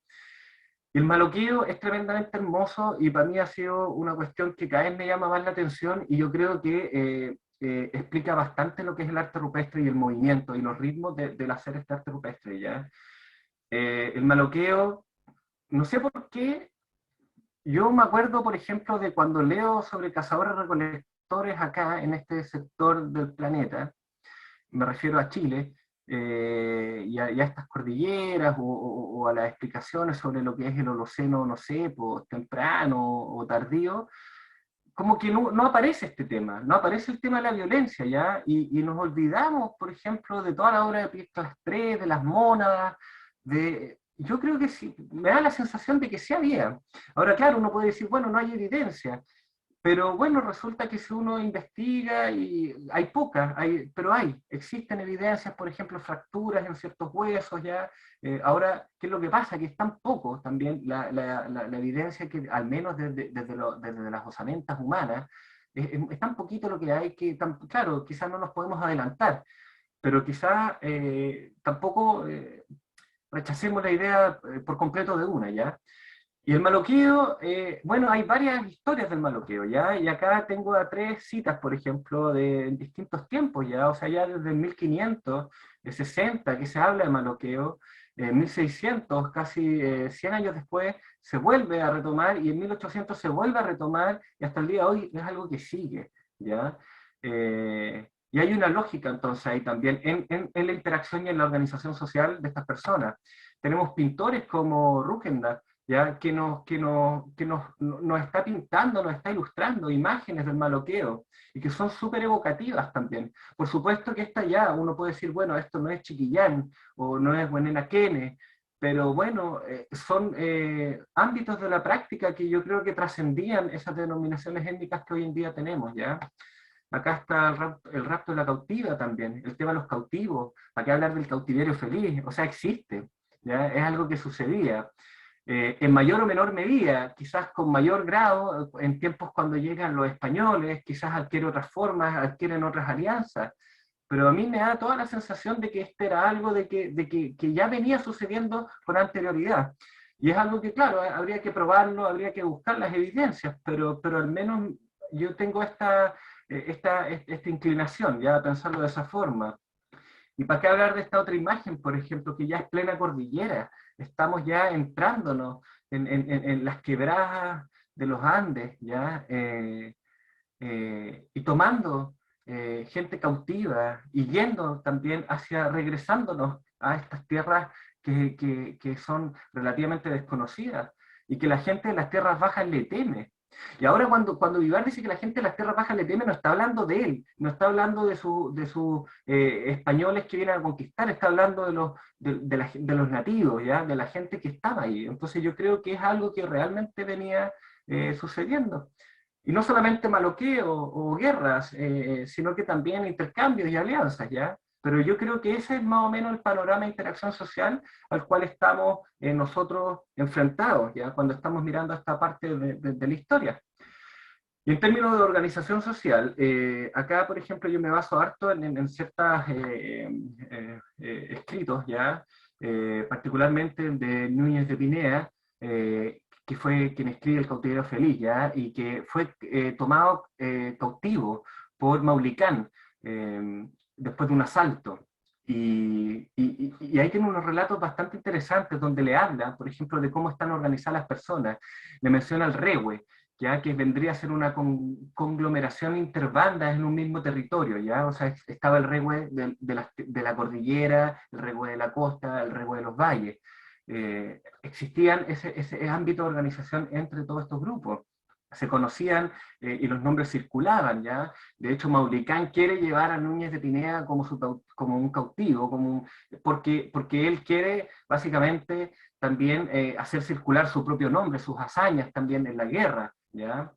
Y el maloqueo es tremendamente hermoso y para mí ha sido una cuestión que cada vez me llama más la atención y yo creo que explica bastante lo que es el arte rupestre y el movimiento y los ritmos del hacer este arte rupestre, ¿ya? El maloqueo, no sé por qué, yo me acuerdo, por ejemplo, de cuando leo sobre cazadores-recolectores acá en este sector del planeta, me refiero a Chile, y a estas cordilleras o a las explicaciones sobre lo que es el Holoceno, no sé, pues, temprano o tardío, como que no aparece este tema, no aparece el tema de la violencia, ¿ya? Y nos olvidamos, por ejemplo, de toda la obra de Pierre Clastres, de las mónadas, yo creo que sí, me da la sensación de que sí había. Ahora, claro, uno puede decir, bueno, no hay evidencia, pero bueno, resulta que si uno investiga, y hay pocas, pero existen evidencias, por ejemplo, fracturas en ciertos huesos, ya. Ahora, ¿qué es lo que pasa? Que es tan poco también la evidencia que, al menos desde las osamentas humanas, es tan poquito lo que hay que, claro, quizás no nos podemos adelantar, pero quizás tampoco rechacemos la idea por completo de una, ¿ya? Y el maloqueo, bueno, hay varias historias del maloqueo, ¿ya? Y acá tengo a 3 citas, por ejemplo, de distintos tiempos, ¿ya? O sea, ya desde el 1560 que se habla de maloqueo, en 1600, casi 100 años después, se vuelve a retomar, y en 1800 se vuelve a retomar, y hasta el día de hoy es algo que sigue, ¿ya? Y hay una lógica, entonces, ahí también, en la interacción y en la organización social de estas personas. Tenemos pintores como Rukendar, ¿ya? Nos está pintando, nos está ilustrando imágenes del maloqueo, y que son súper evocativas también. Por supuesto que esta ya, uno puede decir, bueno, esto no es Chiquillán, o no es Buenena Kene, pero bueno, son ámbitos de la práctica que yo creo que trascendían esas denominaciones étnicas que hoy en día tenemos, ¿ya? Acá está el rapto de la cautiva también, el tema de los cautivos. ¿Para qué hablar del cautiverio feliz? O sea, existe, ¿ya? Es algo que sucedía. En mayor o menor medida, quizás con mayor grado, en tiempos cuando llegan los españoles, quizás adquieren otras formas, adquieren otras alianzas, pero a mí me da toda la sensación de que este era algo que ya venía sucediendo con anterioridad. Y es algo que, claro, habría que probarlo, habría que buscar las evidencias, pero al menos yo tengo esta inclinación, ya a pensarlo de esa forma. ¿Y para qué hablar de esta otra imagen, por ejemplo, que ya es plena cordillera? Estamos ya entrándonos en las quebradas de los Andes, ¿ya? Y tomando gente cautiva y yendo también regresándonos a estas tierras que son relativamente desconocidas y que la gente de las tierras bajas le teme. Y ahora cuando Vivar dice que la gente de las tierras bajas le teme, no está hablando de él, no está hablando de sus españoles que vienen a conquistar, está hablando de los nativos, ¿ya? De la gente que estaba ahí. Entonces yo creo que es algo que realmente venía sucediendo. Y no solamente maloqueo o guerras, sino que también intercambios y alianzas, ¿ya? Pero yo creo que ese es más o menos el panorama de interacción social al cual estamos nosotros enfrentados, ¿ya? Cuando estamos mirando esta parte de la historia. Y en términos de organización social, acá, por ejemplo, yo me baso harto en ciertos escritos, ¿ya? Particularmente de Núñez de Pineda, que fue quien escribe El cautiverio feliz, ¿ya? Y que fue tomado cautivo por Maulicán después de un asalto. Y ahí tiene unos relatos bastante interesantes donde le habla, por ejemplo, de cómo están organizadas las personas. Le menciona el Rehue, ¿ya? Que vendría a ser una conglomeración interbandas en un mismo territorio, ¿ya? O sea, estaba el Rehue de la cordillera, el Rehue de la costa, el Rehue de los valles. Existían ese ámbito de organización entre todos estos grupos. Se conocían y los nombres circulaban, ¿ya? De hecho, Maulicán quiere llevar a Núñez de Pineda como un cautivo, porque él quiere básicamente también hacer circular su propio nombre, sus hazañas también en la guerra, ¿ya?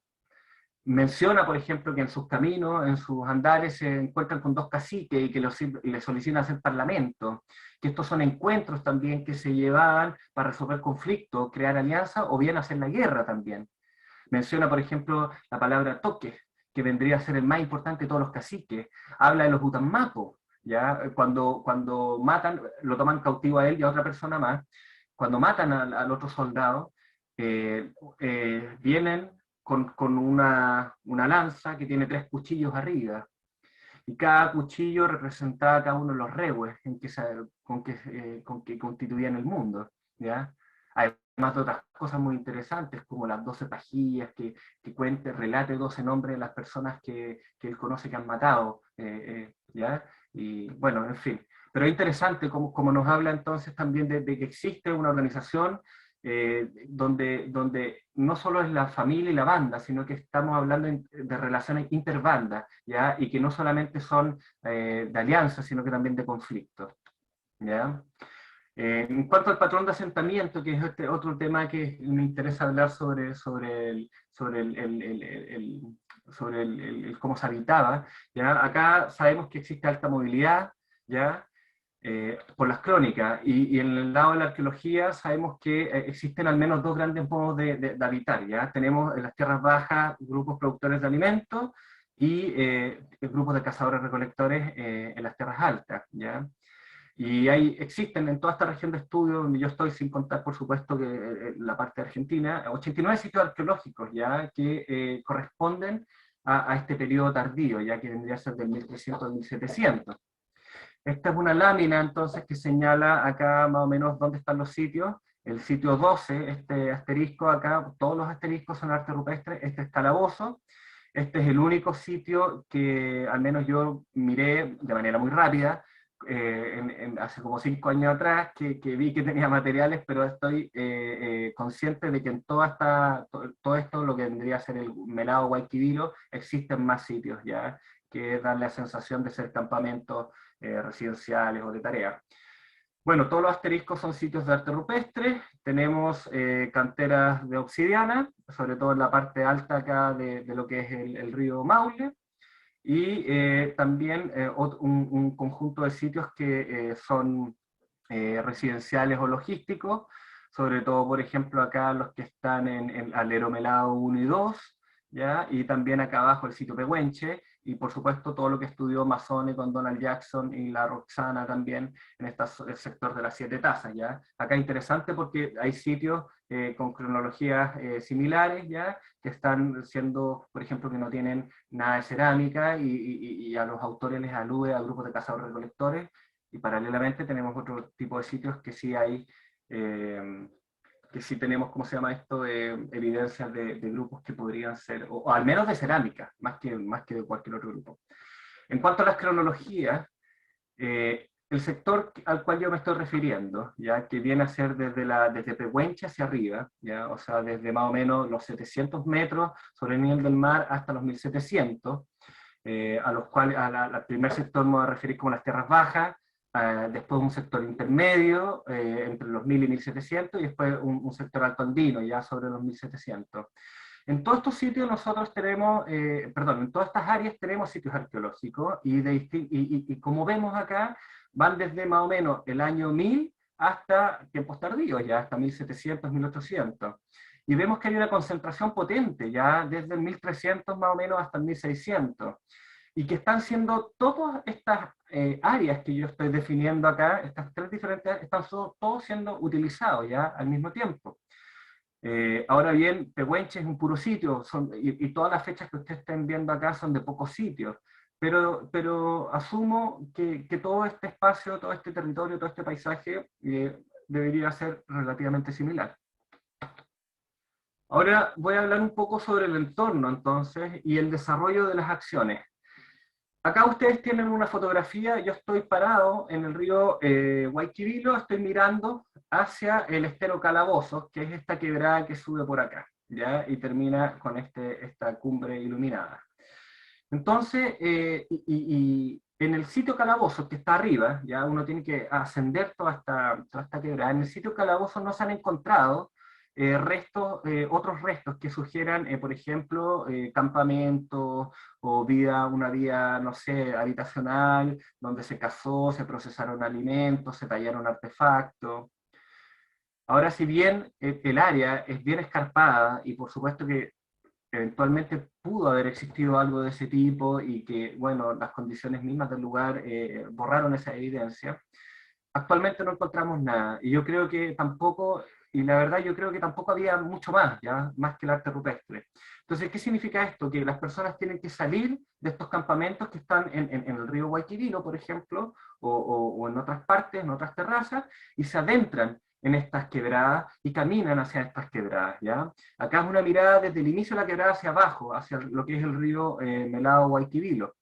Menciona, por ejemplo, que en sus caminos, en sus andares, se encuentran con dos caciques y que les solicitan hacer parlamento, que estos son encuentros también que se llevaban para resolver conflictos, crear alianzas o bien hacer la guerra también. Menciona, por ejemplo, la palabra toque, que vendría a ser el más importante de todos los caciques. Habla de los Utanmapos, ¿ya? Cuando matan, lo toman cautivo a él y a otra persona más, cuando matan al otro soldado, vienen con una lanza que tiene 3 cuchillos arriba, y cada cuchillo representaba cada uno de los rehues con que constituían el mundo, ¿ya? Además de otras cosas muy interesantes, como las 12 pajillas, relate 12 nombres de las personas que él conoce que han matado, ¿ya? Y bueno, en fin. Pero es interesante como nos habla entonces también de que existe una organización donde no solo es la familia y la banda, sino que estamos hablando de relaciones interbandas, ¿ya? Y que no solamente son de alianzas, sino que también de conflictos, ¿ya? En cuanto al patrón de asentamiento, que es este otro tema que me interesa hablar sobre cómo se habitaba, ¿ya? Acá sabemos que existe alta movilidad, ¿ya? Por las crónicas, y en el lado de la arqueología sabemos que existen al menos 2 grandes modos de habitar, ¿ya? Tenemos en las tierras bajas grupos productores de alimentos y grupos de cazadores-recolectores en las tierras altas, ¿ya? Y existen en toda esta región de estudio, donde yo estoy, sin contar por supuesto que la parte de Argentina, 89 sitios arqueológicos ya que corresponden a este periodo tardío, ya que vendría a ser del 1300 al 1700. Esta es una lámina entonces que señala acá más o menos dónde están los sitios. El sitio 12, este asterisco acá, todos los asteriscos son arte rupestre, este es Calabozo. Este es el único sitio que al menos yo miré de manera muy rápida, hace como 5 años atrás, que vi que tenía materiales, pero estoy consciente de que en todo esto, lo que vendría a ser el Melado Guayquivilo, existen más sitios ya, que dan la sensación de ser campamentos residenciales o de tarea. Bueno, todos los asteriscos son sitios de arte rupestre, tenemos canteras de obsidiana, sobre todo en la parte alta acá de lo que es el río Maule, y también un conjunto de sitios que son residenciales o logísticos, sobre todo, por ejemplo, acá los que están en Alero Melado 1 y 2, ¿ya? Y también acá abajo el sitio Pehuenche, y por supuesto todo lo que estudió Mazzone con Donald Jackson y la Roxana también en el sector de las 7 tazas, ¿ya? Acá interesante porque hay sitios con cronologías similares, ¿ya? Que están siendo, por ejemplo, que no tienen nada de cerámica y a los autores les alude a grupos de cazadores-recolectores, y paralelamente tenemos otro tipo de sitios que sí hay, que sí tenemos, ¿cómo se llama esto?, evidencias de grupos que podrían ser, o al menos de cerámica, más que de cualquier otro grupo. En cuanto a las cronologías, el sector al cual yo me estoy refiriendo, ya que viene a ser desde Pehuenche hacia arriba, ya, o sea, desde más o menos los 700 metros sobre el nivel del mar hasta los 1700, a los cuales al primer sector me voy a referir como las tierras bajas, después un sector intermedio entre los 1000 y 1700, y después un sector alto andino ya sobre los 1700. En todos estos sitios nosotros tenemos, en todas estas áreas tenemos sitios arqueológicos, y como vemos acá, van desde más o menos el año 1000 hasta tiempos tardíos, ya hasta 1700, 1800. Y vemos que hay una concentración potente, ya desde el 1300 más o menos hasta el 1600. Y que están siendo todas estas áreas que yo estoy definiendo acá, estas 3 diferentes, están todos siendo utilizados ya al mismo tiempo. Ahora bien, Pehuenche es un puro sitio, y todas las fechas que ustedes estén viendo acá son de pocos sitios, pero asumo que todo este espacio, todo este territorio, todo este paisaje debería ser relativamente similar. Ahora voy a hablar un poco sobre el entorno entonces y el desarrollo de las acciones. Acá ustedes tienen una fotografía, yo estoy parado en el río Guayquivilo, estoy mirando hacia el estero Calabozos, que es esta quebrada que sube por acá, ¿ya? Y termina con esta cumbre iluminada. Entonces, en el sitio Calabozos, que está arriba, ya uno tiene que ascender toda esta quebrada, en el sitio Calabozos no se han encontrado otros restos que sugieran, por ejemplo, campamentos o una vida, no sé, habitacional, donde se cazó, se procesaron alimentos, se tallaron artefactos. Ahora, si bien el área es bien escarpada, y por supuesto que eventualmente pudo haber existido algo de ese tipo, y que, bueno, las condiciones mismas del lugar borraron esa evidencia, actualmente no encontramos nada. Y yo creo que tampoco, y la verdad yo creo que tampoco había mucho más, ¿ya? Más que el arte rupestre. Entonces, ¿qué significa esto? Que las personas tienen que salir de estos campamentos que están en el río Guayquivilo, por ejemplo, o en otras partes, en otras terrazas, y se adentran en estas quebradas y caminan hacia estas quebradas, ¿ya? Acá es una mirada desde el inicio de la quebrada hacia abajo, hacia lo que es el río Melado Guayquivilo.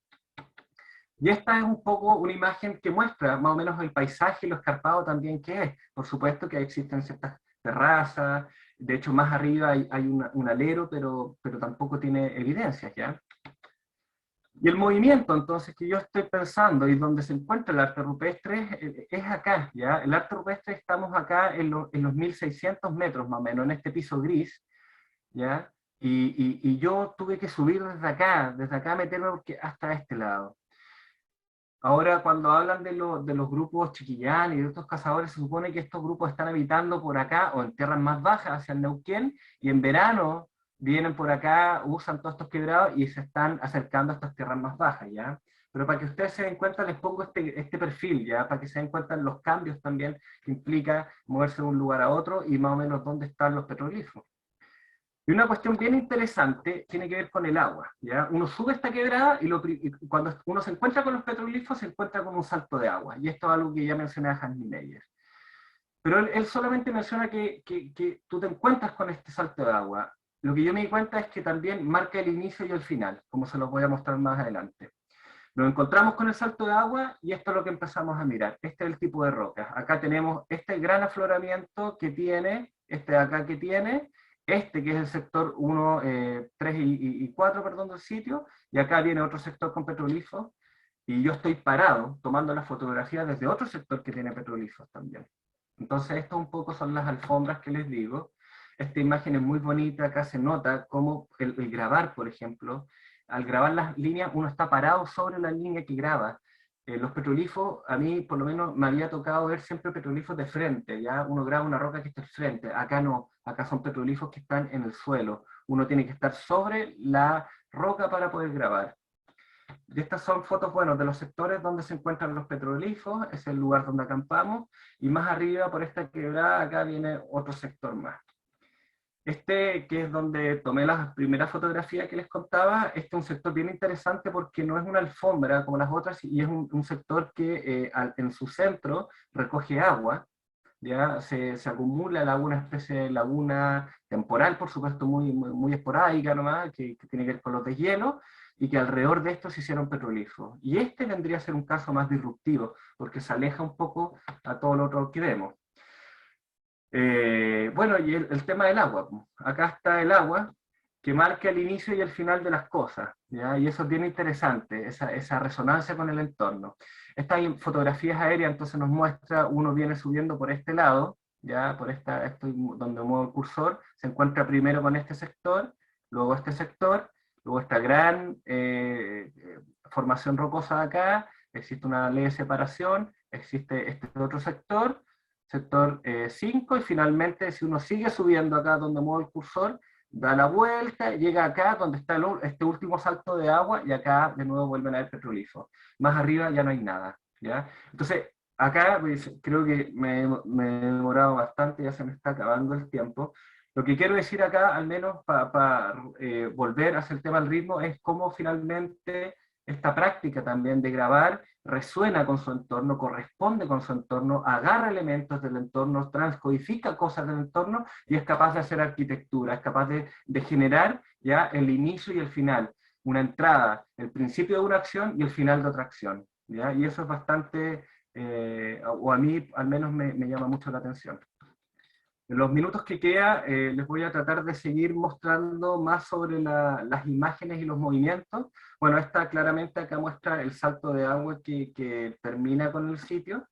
Y esta es un poco una imagen que muestra más o menos el paisaje y lo escarpado también que es. Por supuesto que existen ciertas terrazas, de hecho más arriba hay un alero, pero tampoco tiene evidencias, ¿ya? Y el movimiento, entonces, que yo estoy pensando y donde se encuentra el arte rupestre es acá, ¿ya? El arte rupestre estamos acá en los 1600 metros más o menos, en este piso gris, ¿ya? Y yo tuve que subir desde acá meterme hasta este lado. Ahora, cuando hablan de los grupos Chiquillán y de estos cazadores, se supone que estos grupos están habitando por acá o en tierras más bajas hacia el Neuquén, y en verano vienen por acá, usan todos estos quebrados y se están acercando a estas tierras más bajas, ¿ya? Pero para que ustedes se den cuenta, les pongo este perfil, ¿ya? Para que se den cuenta de los cambios también que implica moverse de un lugar a otro y más o menos dónde están los petroglifos. Y una cuestión bien interesante tiene que ver con el agua, ¿ya? Uno sube esta quebrada y cuando uno se encuentra con los petroglifos se encuentra con un salto de agua, y esto es algo que ya mencioné a Hans Niemeyer. Pero él solamente menciona que tú te encuentras con este salto de agua. Lo que yo me di cuenta es que también marca el inicio y el final, como se los voy a mostrar más adelante. Nos encontramos con el salto de agua y esto es lo que empezamos a mirar. Este es el tipo de rocas. Acá tenemos este gran afloramiento que tiene, este de acá que tiene, este que es el sector 1, 3 y 4, perdón, del sitio, y acá viene otro sector con petroglifos, y yo estoy parado tomando la fotografía desde otro sector que tiene petroglifos también. Entonces esto un poco son las alfombras que les digo. Esta imagen es muy bonita, acá se nota cómo el grabar, por ejemplo, al grabar las líneas uno está parado sobre la línea que graba. Los petroglifos, a mí por lo menos me había tocado ver siempre petroglifos de frente, ya uno graba una roca que está al frente, acá no, acá son petroglifos que están en el suelo, uno tiene que estar sobre la roca para poder grabar. Y estas son fotos, bueno, de los sectores donde se encuentran los petroglifos, es el lugar donde acampamos, y más arriba por esta quebrada acá viene otro sector más. Este, que es donde tomé las primeras fotografías que les contaba, este es un sector bien interesante porque no es una alfombra como las otras, y es un sector que en su centro recoge agua, ya se acumula una especie de laguna temporal, por supuesto muy esporádica nomás, que tiene que ver con los deshielos, y que alrededor de esto se hicieron petroglifos. Y este vendría a ser un caso más disruptivo, porque se aleja un poco a todo lo otro que vemos. Bueno, y el tema del agua. Acá está el agua, que marca el inicio y el final de las cosas, ¿ya? Y eso es bien interesante, esa resonancia con el entorno. Estas fotografías aéreas entonces nos muestra, uno viene subiendo por este lado, ya por donde muevo el cursor, se encuentra primero con este sector, luego este sector, luego esta gran formación rocosa de acá, existe una leve separación, existe este otro sector 5, y finalmente si uno sigue subiendo acá donde muevo el cursor, da la vuelta, llega acá donde está este último salto de agua, y acá de nuevo vuelven a haber petroglifos. Más arriba ya no hay nada, ¿ya? Entonces, acá pues, creo que me he demorado bastante, ya se me está acabando el tiempo. Lo que quiero decir acá, al menos para volver hacia el tema del ritmo, es cómo finalmente esta práctica también de grabar resuena con su entorno, corresponde con su entorno, agarra elementos del entorno, transcodifica cosas del entorno y es capaz de hacer arquitectura, es capaz de generar ya el inicio y el final, una entrada, el principio de una acción y el final de otra acción, ¿ya? Y eso es bastante, o a mí al menos me llama mucho la atención. En los minutos que queda les voy a tratar de seguir mostrando más sobre las imágenes y los movimientos. Bueno, esta claramente acá muestra el salto de agua que termina con el sitio.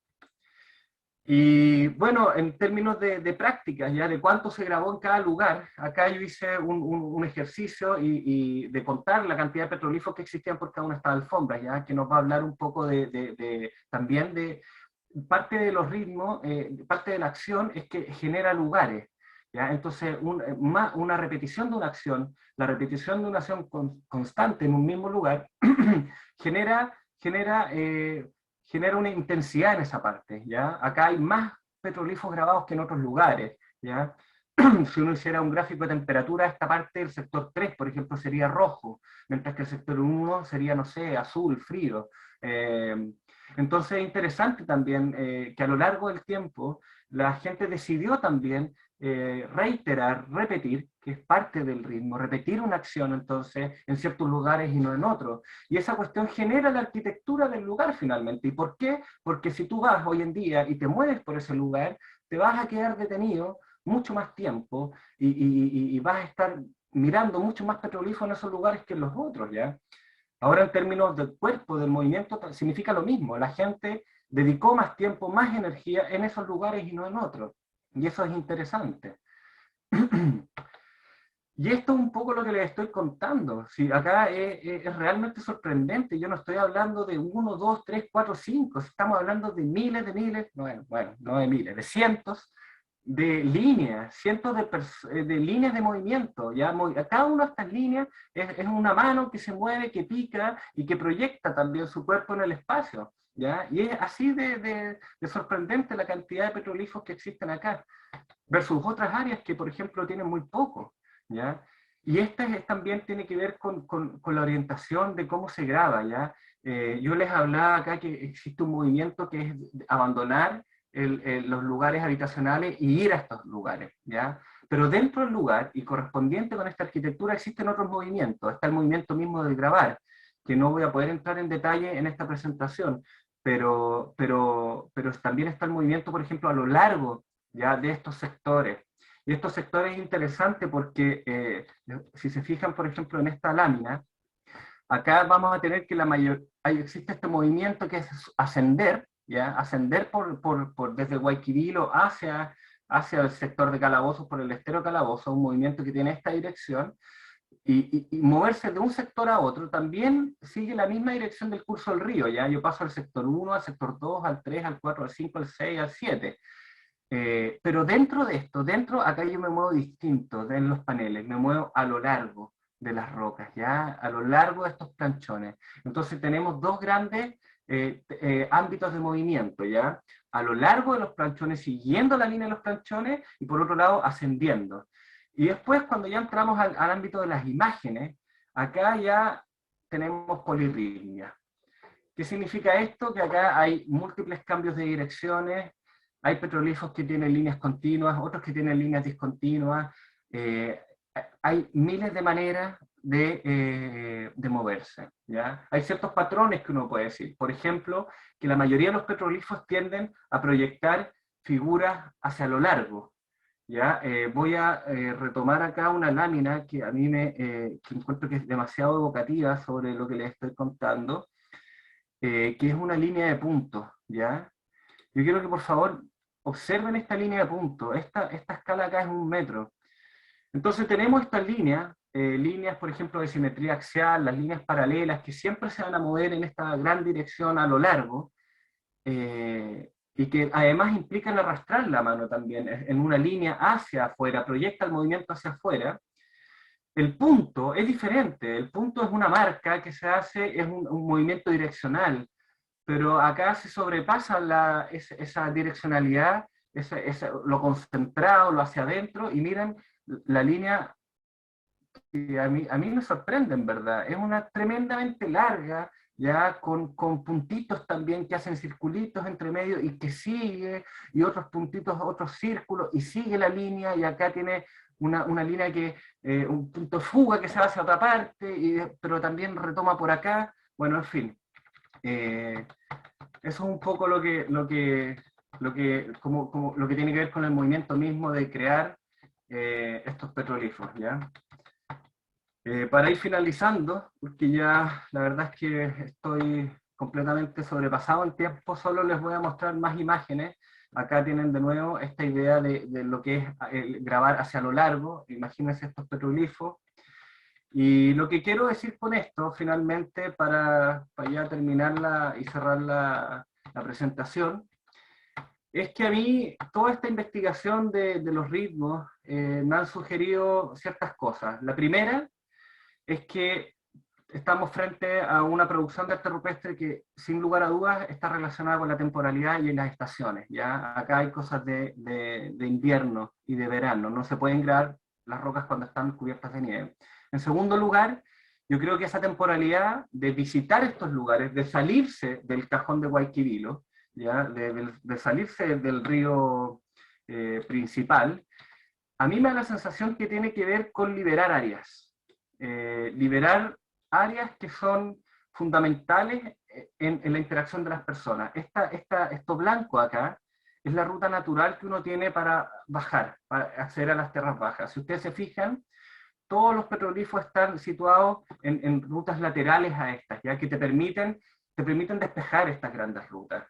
Y bueno, en términos de prácticas, ya de cuánto se grabó en cada lugar, acá yo hice un ejercicio y de contar la cantidad de petroglifos que existían por cada una de estas alfombras, ya que nos va a hablar un poco también de parte de los ritmos, parte de la acción es que genera lugares. ¿Ya? Entonces, una repetición de una acción, la repetición de una acción constante en un mismo lugar, genera, genera genera una intensidad en esa parte, ¿ya? Acá hay más petroglifos grabados que en otros lugares, ¿ya? Si uno hiciera un gráfico de temperatura, esta parte del sector 3, por ejemplo, sería rojo, mientras que el sector 1 sería, no sé, azul, frío. Entonces es interesante también que a lo largo del tiempo la gente decidió también reiterar, repetir, que es parte del ritmo, repetir una acción entonces en ciertos lugares y no en otros. Y esa cuestión genera la arquitectura del lugar finalmente. ¿Y por qué? Porque si tú vas hoy en día y te mueves por ese lugar, te vas a quedar detenido mucho más tiempo y vas a estar mirando mucho más petroglifos en esos lugares que en los otros, ¿ya? Ahora en términos del cuerpo, del movimiento, significa lo mismo. La gente dedicó más tiempo, más energía en esos lugares y no en otros. Y eso es interesante. Y esto es un poco lo que les estoy contando. Sí, acá es realmente sorprendente. Yo no estoy hablando de 1, 2, 3, 4, 5. Estamos hablando de miles, bueno, no de miles, de cientos de líneas, cientos de líneas de movimiento. ¿Ya? Cada una de estas líneas es una mano que se mueve, que pica y que proyecta también su cuerpo en el espacio. ¿Ya? Y es así de sorprendente la cantidad de petroglifos que existen acá, versus otras áreas que, por ejemplo, tienen muy poco. ¿Ya? Y esta también tiene que ver con la orientación de cómo se graba. ¿Ya? Yo les hablaba acá que existe un movimiento que es abandonar los lugares habitacionales y ir a estos lugares, ¿ya? Pero dentro del lugar y correspondiente con esta arquitectura existen otros movimientos. Está el movimiento mismo del grabar, que no voy a poder entrar en detalle en esta presentación, pero también está el movimiento, por ejemplo, a lo largo, ¿ya?, de estos sectores. Y estos sectores es interesante porque si se fijan, por ejemplo, en esta lámina, acá vamos a tener que existe este movimiento que es ascender, ¿ya? Ascender desde Guayquivilo hacia el sector de Calabozos, por el estero Calabozo, un movimiento que tiene esta dirección, y moverse de un sector a otro también sigue la misma dirección del curso del río, ¿ya? Yo paso al sector 1, al sector 2, al 3, al 4, al 5, al 6, al 7. Pero dentro de esto, acá yo me muevo distinto en los paneles, me muevo a lo largo de las rocas, ¿ya? A lo largo de estos planchones. Entonces tenemos dos grandes ámbitos de movimiento, ¿ya? A lo largo de los planchones, siguiendo la línea de los planchones, y por otro lado, ascendiendo. Y después, cuando ya entramos al ámbito de las imágenes, acá ya tenemos polirritmia. ¿Qué significa esto? Que acá hay múltiples cambios de direcciones, hay petroglifos que tienen líneas continuas, otros que tienen líneas discontinuas, hay miles de maneras de moverse, ¿ya? Hay ciertos patrones que uno puede decir. Por ejemplo, que la mayoría de los petroglifos tienden a proyectar figuras hacia lo largo, ¿ya? Voy a retomar acá una lámina que a mí que encuentro que es demasiado evocativa sobre lo que les estoy contando, que es una línea de puntos, ¿ya? Yo quiero que por favor observen esta línea de puntos. Esta escala acá es 1 metro. Entonces tenemos estas líneas, por ejemplo, de simetría axial, las líneas paralelas, que siempre se van a mover en esta gran dirección a lo largo, y que además implican arrastrar la mano también en una línea hacia afuera, proyecta el movimiento hacia afuera. El punto es diferente, el punto es una marca que se hace, es un movimiento direccional, pero acá se sobrepasa esa direccionalidad, lo concentrado, lo hacia adentro, y miren la línea que a mí me sorprende, en verdad. Es una tremendamente larga, ya con puntitos también que hacen circulitos entre medio y que sigue, y otros puntitos, otros círculos, y sigue la línea, y acá tiene una línea que, un punto de fuga que se va hacia otra parte, pero también retoma por acá. Bueno, en fin. Eso es un poco lo que tiene que ver con el movimiento mismo de crear estos petroglifos, ¿ya? Para ir finalizando, porque ya la verdad es que estoy completamente sobrepasado en tiempo, solo les voy a mostrar más imágenes Acá tienen de nuevo esta idea de lo que es grabar hacia lo largo, imagínense estos petroglifos. Y lo que quiero decir con esto, finalmente, para ya terminarla y cerrar la presentación, es que a mí toda esta investigación de los ritmos me han sugerido ciertas cosas. La primera es que estamos frente a una producción de arte rupestre que, sin lugar a dudas, está relacionada con la temporalidad y las estaciones. ¿Ya? Acá hay cosas de invierno y de verano, no se pueden grabar las rocas cuando están cubiertas de nieve. En segundo lugar, yo creo que esa temporalidad de visitar estos lugares, de salirse del cajón de Guayquivilo, ¿ya? De salirse del río principal, a mí me da la sensación que tiene que ver con liberar áreas. Liberar áreas que son fundamentales en la interacción de las personas. Esto blanco acá es la ruta natural que uno tiene para bajar, para acceder a las tierras bajas. Si ustedes se fijan, todos los petroglifos están situados en rutas laterales a estas, ya que te permiten despejar estas grandes rutas.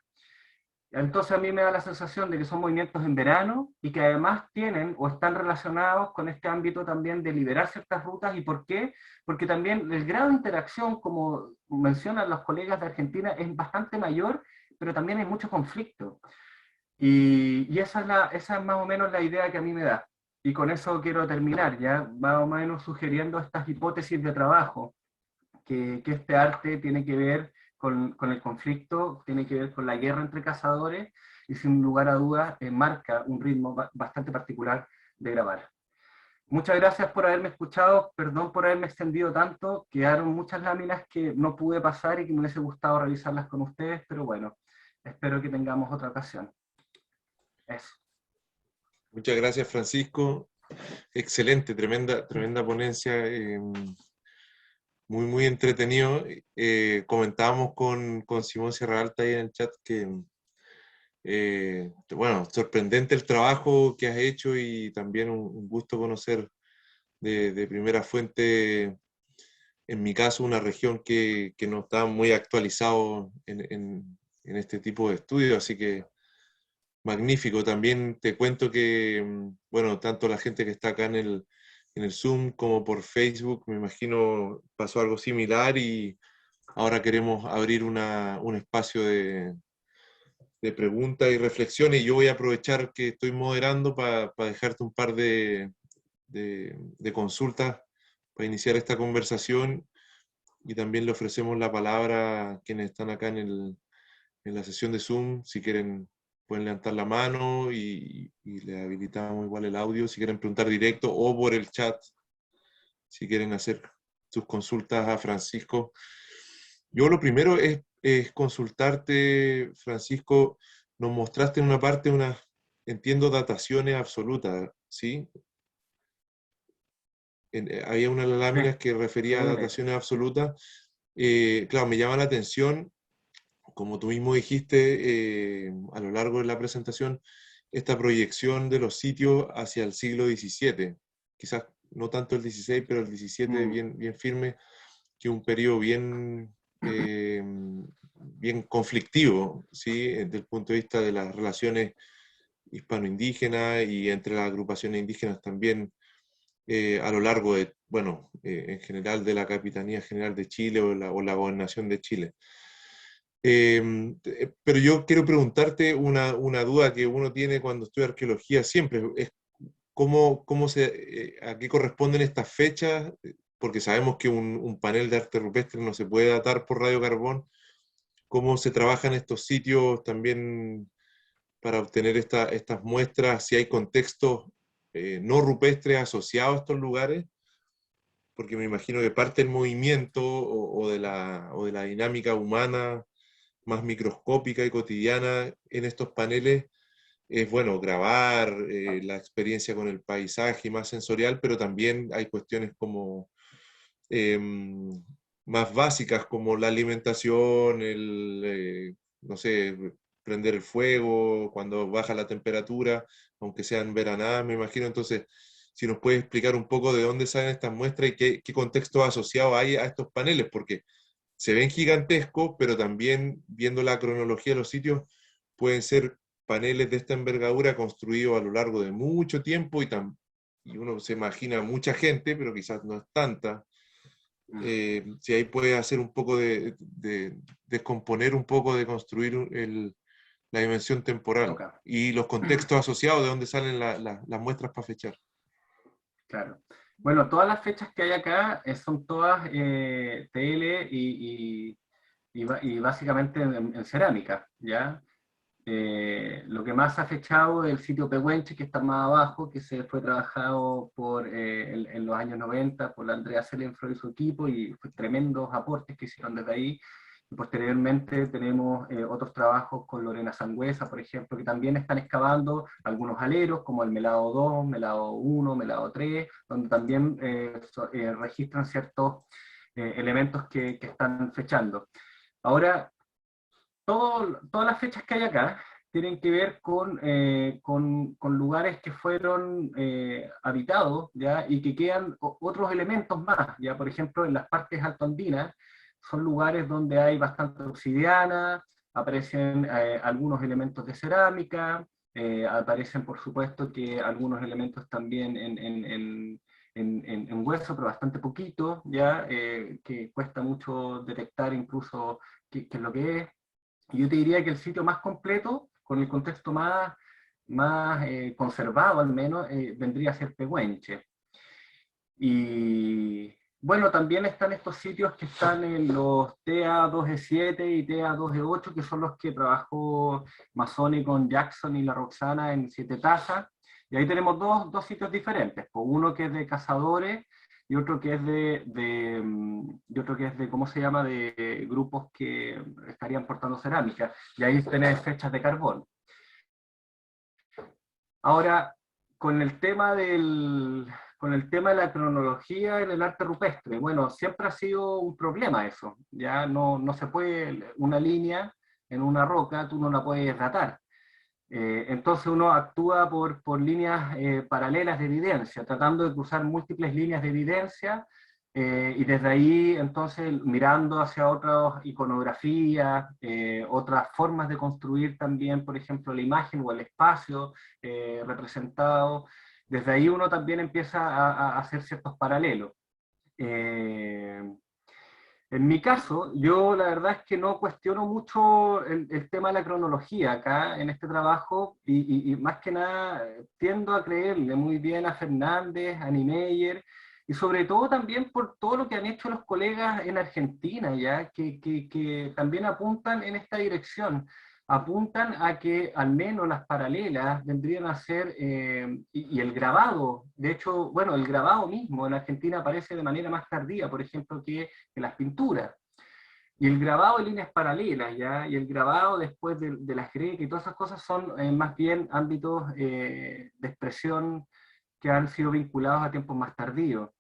Entonces a mí me da la sensación de que son movimientos en verano y que además tienen o están relacionados con este ámbito también de liberar ciertas rutas. ¿Y por qué? Porque también el grado de interacción, como mencionan los colegas de Argentina, es bastante mayor, pero también hay mucho conflicto. Y esa es más o menos la idea que a mí me da. Y con eso quiero terminar, ya más o menos sugiriendo estas hipótesis de trabajo, que este arte tiene que ver con el conflicto, tiene que ver con la guerra entre cazadores, y sin lugar a dudas marca un ritmo bastante particular de grabar. Muchas gracias por haberme escuchado, perdón por haberme extendido tanto, quedaron muchas láminas que no pude pasar y que me hubiese gustado revisarlas con ustedes, pero bueno, espero que tengamos otra ocasión. Eso. Muchas gracias, Francisco. Excelente, tremenda ponencia. Muy, muy entretenido. Comentábamos con Simón Sierra Alta ahí en el chat que, bueno, sorprendente el trabajo que has hecho y también un gusto conocer de primera fuente, en mi caso, una región que no está muy actualizado en este tipo de estudios, así que magnífico. También te cuento que, bueno, tanto la gente que está acá en el Zoom como por Facebook, me imagino pasó algo similar y ahora queremos abrir un espacio de preguntas y reflexiones, y yo voy a aprovechar que estoy moderando para dejarte un par de consultas para iniciar esta conversación, y también le ofrecemos la palabra a quienes están acá en la sesión de Zoom. Si quieren pueden levantar la mano y le habilitamos igual el audio, si quieren preguntar directo, o por el chat, si quieren hacer sus consultas a Francisco. Yo lo primero es consultarte, Francisco. Nos mostraste en una parte entiendo, dataciones absolutas, ¿sí? Había una de las láminas que refería a dataciones absolutas. Claro, me llama la atención, como tú mismo dijiste a lo largo de la presentación, esta proyección de los sitios hacia el siglo XVII. Quizás no tanto el XVI, pero el XVII bien firme, que es un periodo bien conflictivo, ¿sí? Desde el punto de vista de las relaciones hispano-indígenas y entre las agrupaciones indígenas también, a lo largo de, bueno, en general de la Capitanía General de Chile o la Gobernación de Chile. Pero yo quiero preguntarte una duda que uno tiene cuando estudia arqueología siempre, es a qué corresponden estas fechas, porque sabemos que un panel de arte rupestre no se puede datar por radiocarbón. ¿Cómo se trabajan estos sitios también para obtener estas muestras? Si hay contextos no rupestres asociados a estos lugares, porque me imagino que parte del movimiento o de la dinámica humana más microscópica y cotidiana en estos paneles es, bueno, grabar la experiencia con el paisaje más sensorial, pero también hay cuestiones como más básicas, como la alimentación, no sé, prender el fuego cuando baja la temperatura, aunque sean veranadas, me imagino. Entonces, si nos puedes explicar un poco de dónde salen estas muestras y qué contexto asociado hay a estos paneles, porque se ven gigantescos, pero también, viendo la cronología de los sitios, pueden ser paneles de esta envergadura construidos a lo largo de mucho tiempo, y uno se imagina mucha gente, pero quizás no es tanta. Si ahí puede hacer un poco de descomponer un poco, de construir la dimensión temporal y los contextos asociados de donde salen las muestras para fechar. Claro. Bueno, todas las fechas que hay acá son todas TL y básicamente en cerámica, ¿ya? Lo que más ha fechado es el sitio Pehuenche, que está más abajo, que se fue trabajado en los años 90 por la Andrea Selenfro y su equipo, y fue tremendos aportes que hicieron desde ahí. Y posteriormente tenemos otros trabajos con Lorena Sangüesa, por ejemplo, que también están excavando algunos aleros, como el Melado 2, Melado 1, Melado 3, donde también registran ciertos elementos que están fechando. Ahora, todas las fechas que hay acá tienen que ver con lugares que fueron habitados, ¿ya? Y que quedan otros elementos más, ¿ya? Por ejemplo, en las partes altoandinas son lugares donde hay bastante obsidiana, aparecen algunos elementos de cerámica, aparecen por supuesto que algunos elementos también en hueso, pero bastante poquito, ¿ya? Que cuesta mucho detectar incluso qué es lo que es. Yo te diría que el sitio más completo, con el contexto más conservado al menos, vendría a ser Pehuenche. Y bueno, también están estos sitios que están en los TA2E7 y TA2E8, que son los que trabajó Mazzoni con Jackson y la Roxana en Siete Tazas. Y ahí tenemos dos sitios diferentes, uno que es de cazadores y otro que es ¿cómo se llama?, de grupos que estarían portando cerámica, y ahí tenés fechas de carbón. Ahora, con el tema de la cronología en el arte rupestre, bueno, siempre ha sido un problema eso, ya no se puede, una línea en una roca, tú no la puedes datar. Entonces uno actúa por líneas paralelas de evidencia, tratando de cruzar múltiples líneas de evidencia, y desde ahí entonces mirando hacia otras iconografías, otras formas de construir también, por ejemplo, la imagen o el espacio representado. Desde ahí uno también empieza a hacer ciertos paralelos. En mi caso, yo la verdad es que no cuestiono mucho el tema de la cronología acá en este trabajo, y más que nada tiendo a creerle muy bien a Fernández, a Niemeyer, y sobre todo también por todo lo que han hecho los colegas en Argentina, ya que también apuntan en esta dirección. Apuntan a que al menos las paralelas vendrían a ser, y el grabado, de hecho, bueno, el grabado mismo en Argentina aparece de manera más tardía, por ejemplo, que las pinturas. Y el grabado de líneas paralelas, ¿ya? Y el grabado después de las grecas y todas esas cosas son más bien ámbitos de expresión que han sido vinculados a tiempos más tardíos.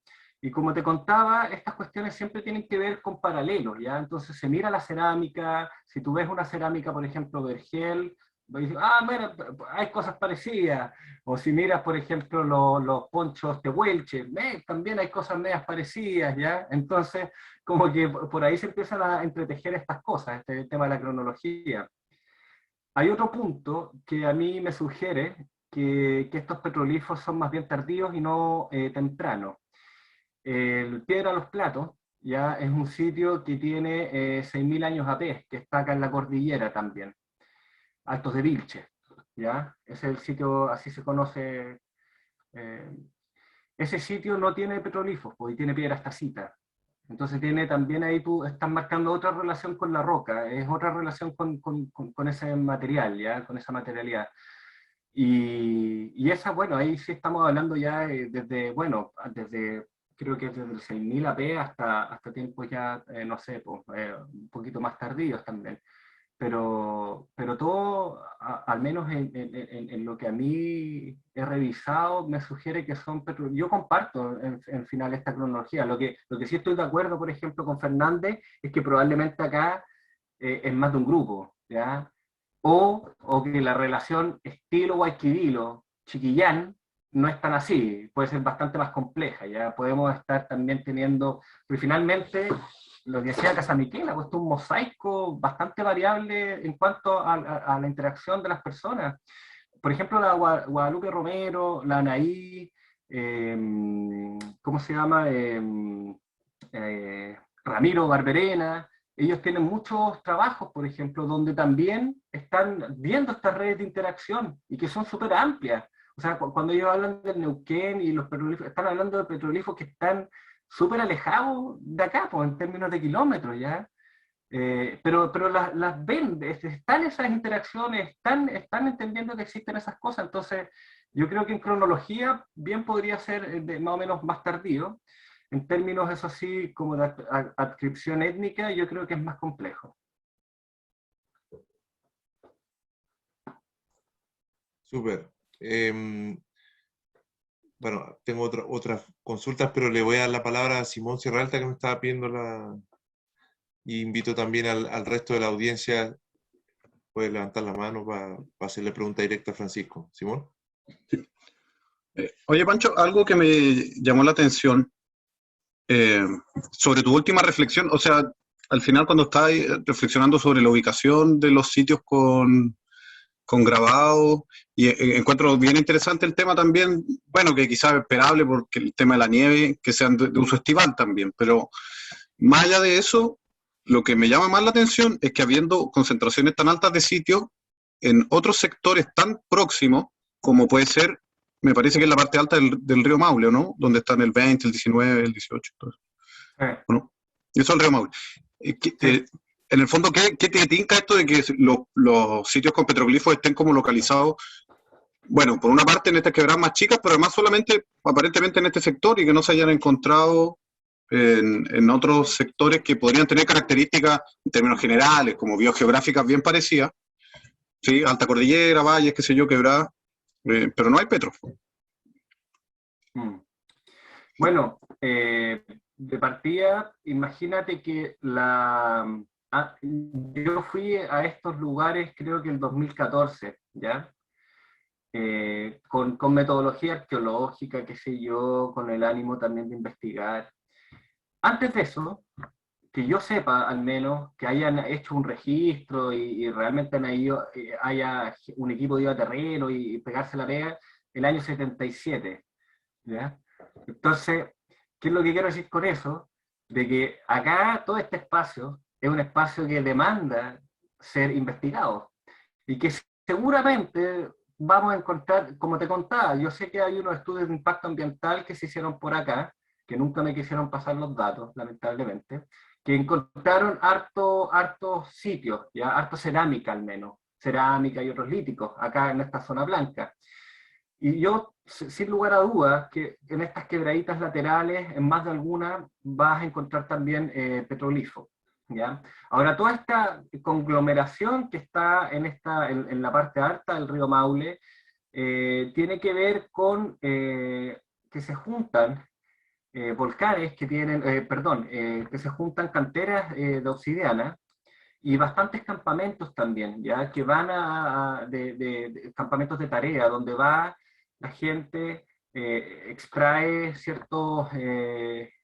Y como te contaba, estas cuestiones siempre tienen que ver con paralelos, ¿ya? Entonces se mira la cerámica, si tú ves una cerámica, por ejemplo, Vergel, dices, mira, hay cosas parecidas. O si miras, por ejemplo, los ponchos Tehuelche, también hay cosas medias parecidas, ¿ya? Entonces, como que por ahí se empiezan a entretejer estas cosas, este tema de la cronología. Hay otro punto que a mí me sugiere que estos petroglifos son más bien tardíos y no tempranos. El Piedra a los Platos ya es un sitio que tiene 6.000 años AP, que está acá en la cordillera también, Altos de Vilche, ¿ya? Ese es el sitio, así se conoce. Ese sitio no tiene petroglifos, porque tiene piedras tacitas. Entonces tiene también ahí, tú estás marcando otra relación con la roca, es otra relación con ese material, ¿ya? Con esa materialidad. Y esa, bueno, ahí sí estamos hablando ya desde creo que desde el 6.000 AP hasta tiempos ya, no sé, pues, un poquito más tardíos también. Pero todo, al menos en lo que a mí he revisado, me sugiere que son petroglifos. Yo comparto en final esta cronología. Lo que sí estoy de acuerdo, por ejemplo, con Fernández, es que probablemente acá es más de un grupo, ¿ya? O que la relación estilo-Guayquivilo-Chiquillán no es tan así, puede ser bastante más compleja, ya podemos estar también teniendo, pero finalmente lo que decía Casamiquel, ha puesto un mosaico bastante variable en cuanto a la interacción de las personas. Por ejemplo, la Guadalupe Romero, la Anaí, ¿cómo se llama? Ramiro Barberena, ellos tienen muchos trabajos, por ejemplo, donde también están viendo estas redes de interacción y que son súper amplias. O sea, cuando ellos hablan del Neuquén y los petrolíferos, están hablando de petrolíferos que están súper alejados de acá, pues, en términos de kilómetros, ¿ya? Pero las ven, están esas interacciones, están entendiendo que existen esas cosas. Entonces, yo creo que en cronología bien podría ser más o menos más tardío. En términos, eso sí, como de adscripción étnica, yo creo que es más complejo. Súper. Bueno, tengo otras consultas, pero le voy a dar la palabra a Simón Sierralta, que me estaba pidiendo la... Y invito también al resto de la audiencia, puede levantar la mano para hacerle pregunta directa a Francisco. Simón. Oye, Pancho, algo que me llamó la atención sobre tu última reflexión, o sea, al final cuando estabas reflexionando sobre la ubicación de los sitios con grabado, y encuentro bien interesante el tema también, bueno, que quizás es esperable porque el tema de la nieve, que sean de uso estival también, pero más allá de eso, lo que me llama más la atención es que habiendo concentraciones tan altas de sitios en otros sectores tan próximos, como puede ser, me parece que es la parte alta del río Maule, ¿no? Donde están el 20, el 19, el 18, todo eso. ¿No? Y eso es el río Maule. En el fondo, ¿qué te tinca esto de que los sitios con petroglifos estén como localizados? Bueno, por una parte en estas quebradas más chicas, pero además solamente, aparentemente en este sector, y que no se hayan encontrado en otros sectores que podrían tener características en términos generales, como biogeográficas bien parecidas, ¿sí? Alta cordillera, valles, qué sé yo, quebradas, pero no hay petro. Bueno, de partida, imagínate que yo fui a estos lugares creo que en 2014, ¿ya? Con metodología arqueológica, qué sé yo, con el ánimo también de investigar. Antes de eso, que yo sepa al menos, que hayan hecho un registro y realmente haya un equipo de ir a terreno y pegarse la pega, el año 77, ¿ya? Entonces, ¿qué es lo que quiero decir con eso? De que acá todo este espacio es un espacio que demanda ser investigado y que seguramente vamos a encontrar, como te contaba, yo sé que hay unos estudios de impacto ambiental que se hicieron por acá, que nunca me quisieron pasar los datos, lamentablemente, que encontraron hartos sitios, ya harto cerámica al menos, cerámica y otros líticos, acá en esta zona blanca. Y yo, sin lugar a dudas, que en estas quebraditas laterales, en más de alguna, vas a encontrar también petrolífero, ¿ya? Ahora, toda esta conglomeración que está en la parte alta del río Maule, tiene que ver con que se juntan volcanes que tienen, que se juntan canteras de obsidiana, y bastantes campamentos también, ya que van de campamentos de tarea, donde va la gente, extrae ciertos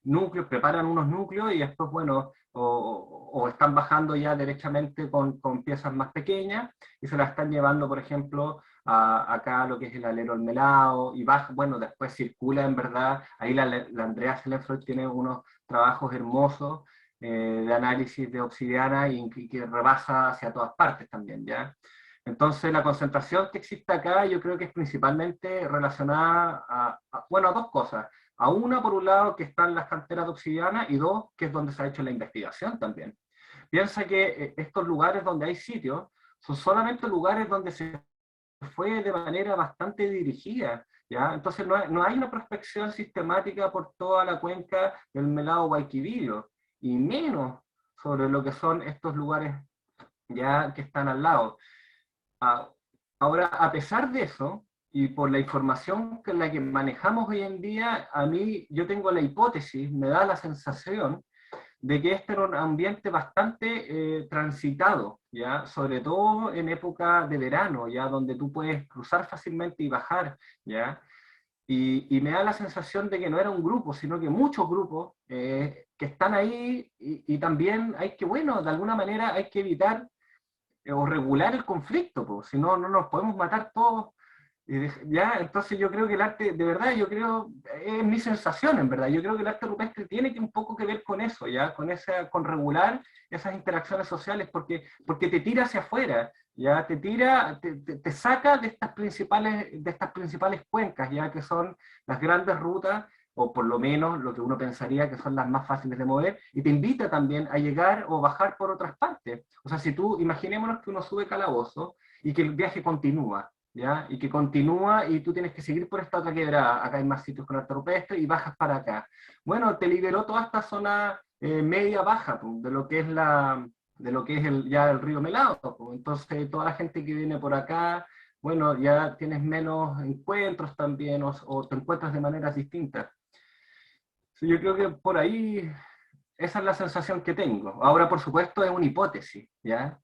núcleos, preparan unos núcleos y después, bueno, o están bajando ya derechamente con piezas más pequeñas y se las están llevando, por ejemplo, acá lo que es el alero Almelao, y baja, bueno, después circula en verdad, ahí la Andrea Selenfreud tiene unos trabajos hermosos de análisis de obsidiana y que rebasa hacia todas partes también, ¿ya? Entonces, la concentración que existe acá yo creo que es principalmente relacionada bueno, a dos cosas. A una, por un lado, que están las canteras de obsidiana, y dos, que es donde se ha hecho la investigación también. Piensa que estos lugares donde hay sitios son solamente lugares donde se fue de manera bastante dirigida, ¿ya? Entonces no hay una prospección sistemática por toda la cuenca del Melao Guayquivilo, y menos sobre lo que son estos lugares ya que están al lado. Ahora, a pesar de eso, y por la información que la que manejamos hoy en día, yo tengo la hipótesis, me da la sensación de que este era un ambiente bastante transitado, ¿ya? Sobre todo en época de verano, ¿ya? Donde tú puedes cruzar fácilmente y bajar, ¿ya? y me da la sensación de que no era un grupo, sino que muchos grupos que están ahí, y también hay que, bueno, de alguna manera hay que evitar o regular el conflicto, pues, si no, no nos podemos matar todos. Ya, entonces yo creo que el arte, de verdad, yo creo, es mi sensación en verdad, yo creo que el arte rupestre tiene que un poco que ver con eso, ya, con regular esas interacciones sociales, porque te tira hacia afuera, ya, te tira, te saca de estas principales cuencas, ya, que son las grandes rutas, o por lo menos lo que uno pensaría que son las más fáciles de mover, y te invita también a llegar o bajar por otras partes. O sea, si tú, imaginémonos que uno sube Calabozo y que el viaje continúa, ¿ya? Y que continúa y tú tienes que seguir por esta otra quebrada. Acá hay más sitios con arte rupestre y bajas para acá. Bueno, te liberó toda esta zona media baja, pues, de lo que es ya el río Melado, pues. Entonces toda la gente que viene por acá, bueno, ya tienes menos encuentros también, o te encuentras de maneras distintas. Sí, yo creo que por ahí esa es la sensación que tengo. Ahora, por supuesto, es una hipótesis, ¿ya?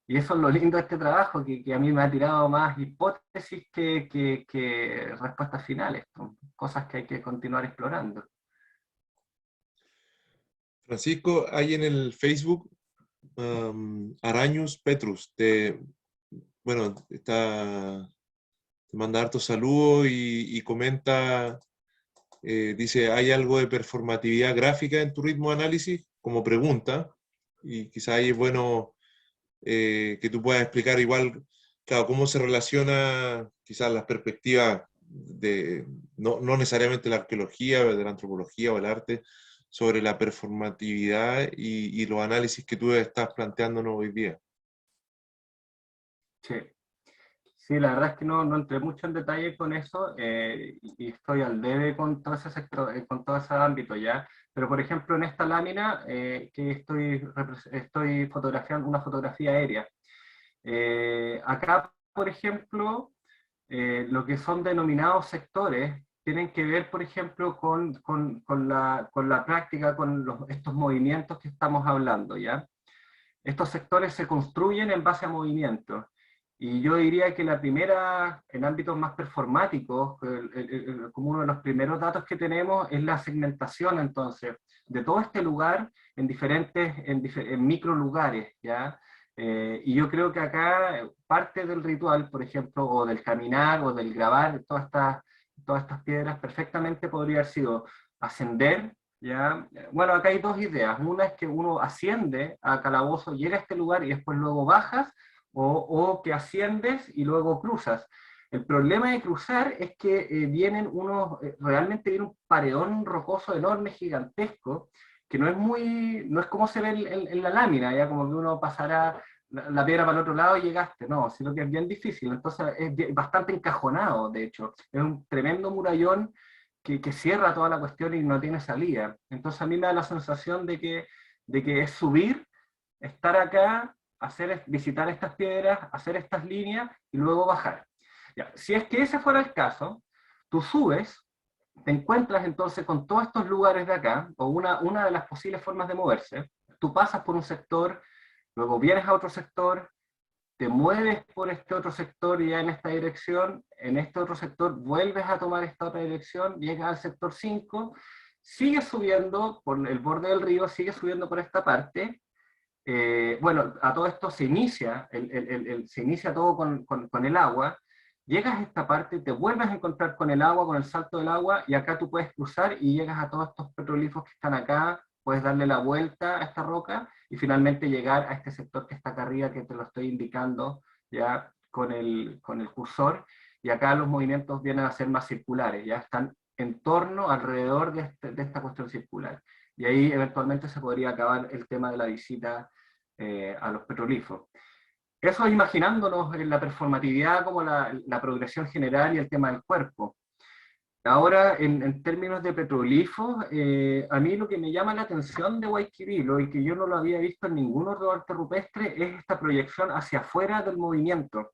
Y eso es lo lindo de este trabajo, que a mí me ha tirado más hipótesis que respuestas finales, ¿no? Cosas que hay que continuar explorando. Francisco, hay en el Facebook Arañus Petrus, bueno, te manda hartos saludos y comenta, dice, ¿hay algo de performatividad gráfica en tu ritmo de análisis? Como pregunta, y quizá ahí es bueno que tú puedas explicar igual, claro, cómo se relaciona quizás las perspectivas de, no necesariamente la arqueología, de la antropología o el arte, sobre la performatividad y los análisis que tú estás planteándonos hoy día. Sí. Sí, la verdad es que no entré mucho en detalle con eso, y estoy al debe con todo ese sector, con todo ese ámbito ya. Pero por ejemplo, en esta lámina que estoy fotografiando una fotografía aérea. Acá, por ejemplo, lo que son denominados sectores tienen que ver, por ejemplo, con la práctica, con estos movimientos que estamos hablando, ¿ya? Estos sectores se construyen en base a movimientos. Y yo diría que la primera, en ámbitos más performáticos, como uno de los primeros datos que tenemos, es la segmentación, entonces, de todo este lugar en micro lugares, ¿ya? Y yo creo que acá parte del ritual, por ejemplo, o del caminar, o del grabar, todas estas piedras, perfectamente podría haber sido ascender, ¿ya? Bueno, acá hay dos ideas. Una es que uno asciende a Calabozo, llega a este lugar y después luego bajas, o que asciendes y luego cruzas. El problema de cruzar es que realmente viene un paredón rocoso enorme, gigantesco, que no es como se ve en la lámina, ya como que uno pasará la piedra para el otro lado y llegaste, no, sino que es bien difícil, entonces es bastante encajonado, de hecho, es un tremendo murallón que cierra toda la cuestión y no tiene salida. Entonces a mí me da la sensación de que es subir, estar acá, visitar estas piedras, hacer estas líneas y luego bajar. Ya, si es que ese fuera el caso, tú subes, te encuentras entonces con todos estos lugares de acá, o una de las posibles formas de moverse, tú pasas por un sector, luego vienes a otro sector, te mueves por este otro sector ya en esta dirección, en este otro sector vuelves a tomar esta otra dirección, llegas al sector 5, sigues subiendo por el borde del río, sigues subiendo por esta parte. Bueno, a todo esto se inicia todo con el agua, llegas a esta parte, te vuelves a encontrar con el agua, con el salto del agua, y acá tú puedes cruzar y llegas a todos estos petroglifos que están acá, puedes darle la vuelta a esta roca y finalmente llegar a este sector que está acá arriba, que te lo estoy indicando ya con el cursor, y acá los movimientos vienen a ser más circulares, ya están en torno, alrededor de esta cuestión circular. Y ahí eventualmente se podría acabar el tema de la visita a los petroglifos. Eso imaginándonos en la performatividad como la progresión general y el tema del cuerpo. Ahora, en términos de petroglifos, a mí lo que me llama la atención de Guayquivilo, y que yo no lo había visto en ningún otro arte rupestre, es esta proyección hacia afuera del movimiento.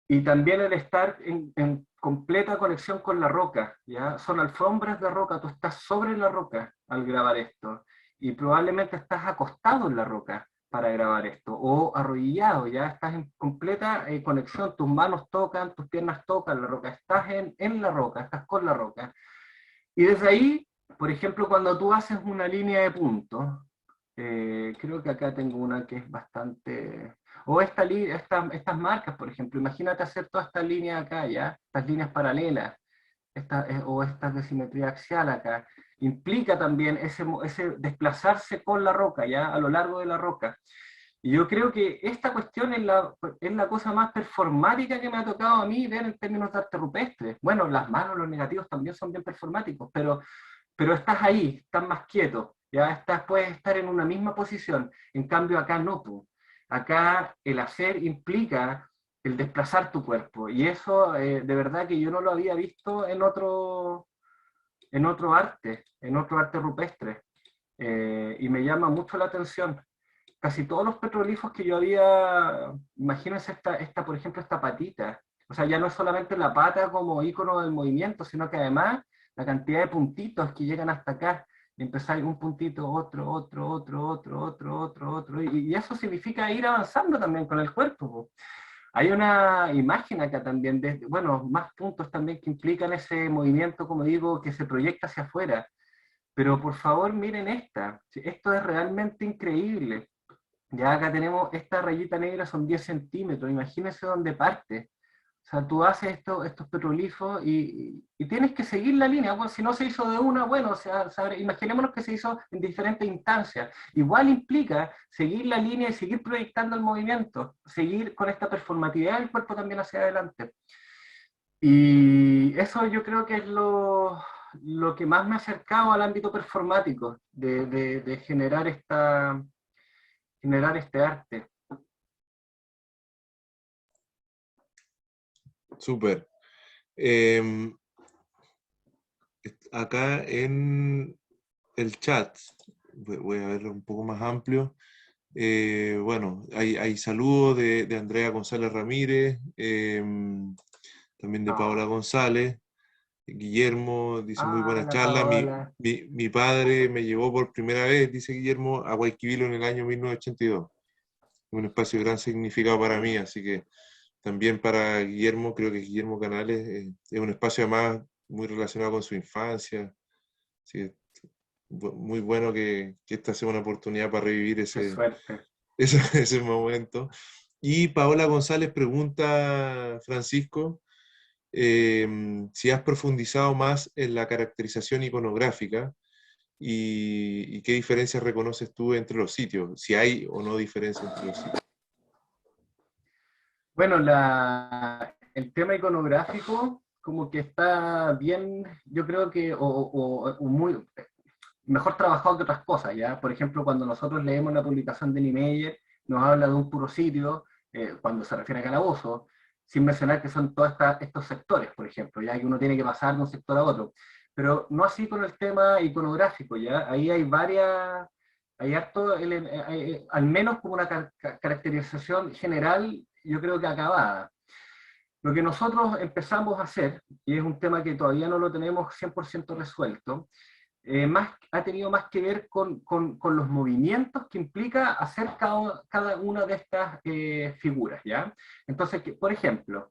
Y también el estar en completa conexión con la roca, ¿ya? Son alfombras de roca, tú estás sobre la roca al grabar esto, y probablemente estás acostado en la roca, para grabar esto, o arrodillado, ya estás en completa conexión, tus manos tocan, tus piernas tocan la roca, estás en la roca, estás con la roca. Y desde ahí, por ejemplo, cuando tú haces una línea de puntos, creo que acá tengo una que es bastante... O estas marcas, por ejemplo, imagínate hacer toda esta línea acá, ¿ya? Estas líneas paralelas, o estas de simetría axial acá. Implica también ese desplazarse con la roca, ¿ya? A lo largo de la roca. Y yo creo que esta cuestión es la cosa más performática que me ha tocado a mí ver en términos de arte rupestre. Bueno, las manos, los negativos también son bien performáticos, pero estás ahí, estás más quieto, ya puedes estar en una misma posición. En cambio acá no, tú. Acá el hacer implica el desplazar tu cuerpo, y eso de verdad que yo no lo había visto en otro arte rupestre, y me llama mucho la atención. Casi todos los petroglifos que yo había, imagínense por ejemplo, esta patita, o sea, ya no es solamente la pata como ícono del movimiento, sino que además la cantidad de puntitos que llegan hasta acá, y empezar un puntito, otro, y eso significa ir avanzando también con el cuerpo, po. Hay una imagen acá también, bueno, más puntos también que implican ese movimiento, como digo, que se proyecta hacia afuera. Pero por favor miren esto es realmente increíble. Ya acá tenemos esta rayita negra, son 10 centímetros, imagínense dónde parte. O sea, tú haces estos petroglifos y tienes que seguir la línea. Bueno, si no se hizo de una, bueno, o sea, imaginémonos que se hizo en diferentes instancias. Igual implica seguir la línea y seguir proyectando el movimiento, seguir con esta performatividad del cuerpo también hacia adelante. Y eso yo creo que es lo que más me ha acercado al ámbito performático, de generar este arte. Súper. Acá en el chat, voy a verlo un poco más amplio. Bueno, hay saludos de Andrea González Ramírez, también de Paola González. Guillermo dice, muy buena charla. Mi padre me llevó por primera vez, dice Guillermo, a Guayquivilo en el año 1982. Un espacio de gran significado para mí, así que también para Guillermo, creo que Guillermo Canales es un espacio además muy relacionado con su infancia. Así que, muy bueno que esta sea una oportunidad para revivir ese momento. Y Paola González pregunta, Francisco, si has profundizado más en la caracterización iconográfica y qué diferencias reconoces tú entre los sitios, si hay o no diferencia entre los sitios. Bueno, el tema iconográfico como que está bien, yo creo que, o muy mejor trabajado que otras cosas, ¿ya? Por ejemplo, cuando nosotros leemos la publicación de Niemeyer, nos habla de un puro sitio, cuando se refiere a calabozo, sin mencionar que son todos estos sectores, por ejemplo, ya que uno tiene que pasar de un sector a otro. Pero no así con el tema iconográfico, ¿ya? Ahí hay al menos como una caracterización general, yo creo que acabada. Lo que nosotros empezamos a hacer, y es un tema que todavía no lo tenemos 100% resuelto, ha tenido más que ver con los movimientos que implica hacer cada una de estas figuras, ¿ya? Entonces, por ejemplo,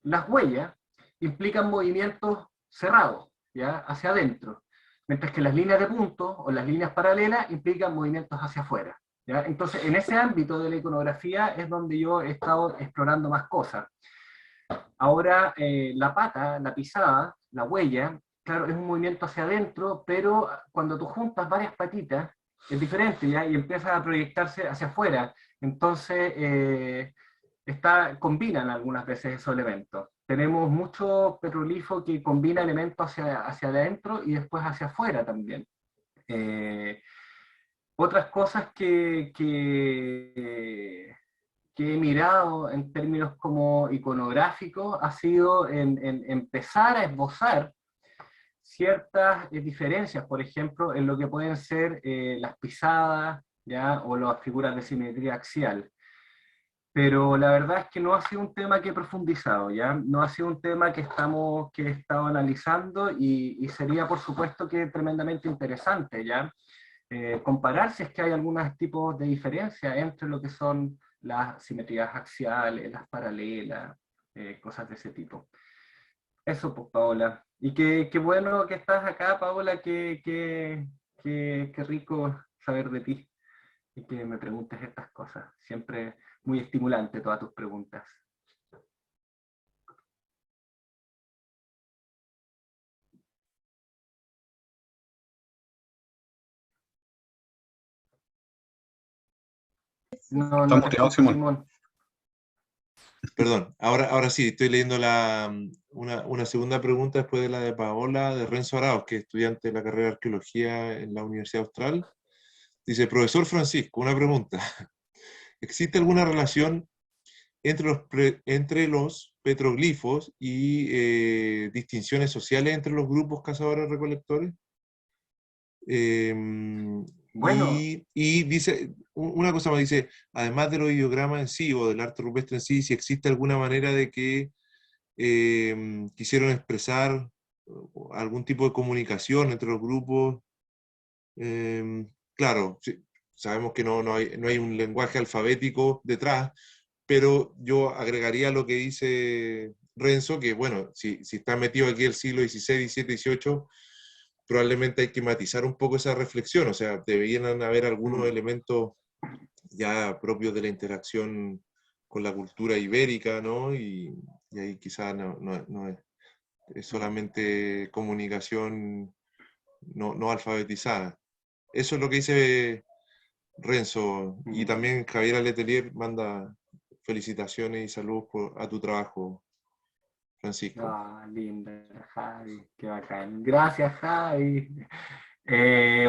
las huellas implican movimientos cerrados, ¿ya? Hacia adentro, mientras que las líneas de puntos o las líneas paralelas implican movimientos hacia afuera, ¿ya? Entonces, en ese ámbito de la iconografía es donde yo he estado explorando más cosas. Ahora, la pata, la pisada, la huella, claro, es un movimiento hacia adentro, pero cuando tú juntas varias patitas, es diferente, ¿ya? Y empieza a proyectarse hacia afuera. Entonces, combinan algunas veces esos elementos. Tenemos mucho petroglifo que combina elementos hacia adentro y después hacia afuera también. Otras cosas que he mirado en términos como iconográficos ha sido en empezar a esbozar ciertas diferencias, por ejemplo, en lo que pueden ser las pisadas, ¿ya? O las figuras de simetría axial. Pero la verdad es que no ha sido un tema que he profundizado, ¿ya? No ha sido un tema que he estado analizando y sería, por supuesto, que tremendamente interesante, ¿ya? comparar si es que hay algunos tipos de diferencia entre lo que son las simetrías axiales, las paralelas, cosas de ese tipo. Eso, pues, Paola. Y qué bueno que estás acá, Paola, qué rico saber de ti y que me preguntes estas cosas. Siempre muy estimulante todas tus preguntas. No, Está no te muteado, escucho, Simón. Simón. Perdón, ahora sí, estoy leyendo una segunda pregunta después de la de Paola, de Renzo Arauz, que es estudiante de la carrera de Arqueología en la Universidad Austral. Dice, profesor Francisco, una pregunta. ¿Existe alguna relación entre los petroglifos y distinciones sociales entre los grupos cazadores-recolectores? Bueno, Y dice, una cosa más, dice, además de los ideogramas en sí o del arte rupestre en sí, si existe alguna manera de que quisieron expresar algún tipo de comunicación entre los grupos. Claro, sí, sabemos que no hay un lenguaje alfabético detrás, pero yo agregaría lo que dice Renzo, que bueno, si está metido aquí el siglo XVI, XVII, XVIII, probablemente hay que matizar un poco esa reflexión, o sea, deberían haber algunos elementos ya propios de la interacción con la cultura ibérica, ¿no? Y ahí quizás no es solamente comunicación no alfabetizada. Eso es lo que dice Renzo, y también Javier Letelier manda felicitaciones y saludos a tu trabajo, Francisco. linda, Javi, qué bacán. Gracias, Javi.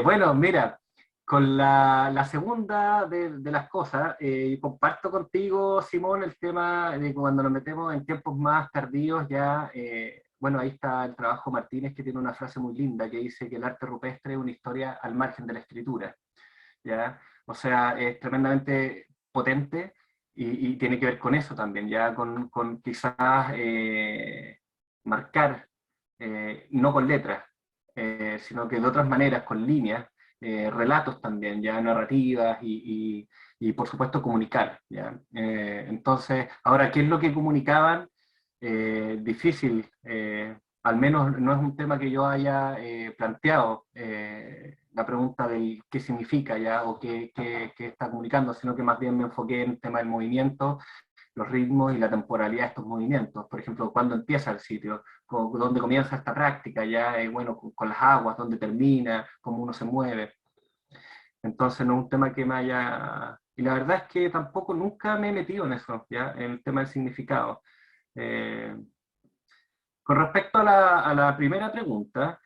Bueno, mira, con la segunda de las cosas, comparto contigo, Simón, el tema de cuando nos metemos en tiempos más tardíos ya, bueno, ahí está el trabajo Martínez, que tiene una frase muy linda que dice que el arte rupestre es una historia al margen de la escritura, ¿ya? O sea, es tremendamente potente y tiene que ver con eso también, ya con quizás marcar, no con letras, sino que de otras maneras, con líneas, relatos también, ya narrativas y por supuesto comunicar, ¿ya? Entonces, ahora, ¿qué es lo que comunicaban? Difícil, al menos no es un tema que yo haya planteado, la pregunta del qué significa ya o qué está comunicando, sino que más bien me enfoqué en el tema del movimiento, los ritmos y la temporalidad de estos movimientos. Por ejemplo, cuándo empieza el sitio, dónde comienza esta práctica, ya, bueno, con las aguas, dónde termina, cómo uno se mueve. Entonces no es un tema que me haya... Y la verdad es que tampoco nunca me he metido en eso, ya, en el tema del significado. Eh, con respecto a la primera pregunta,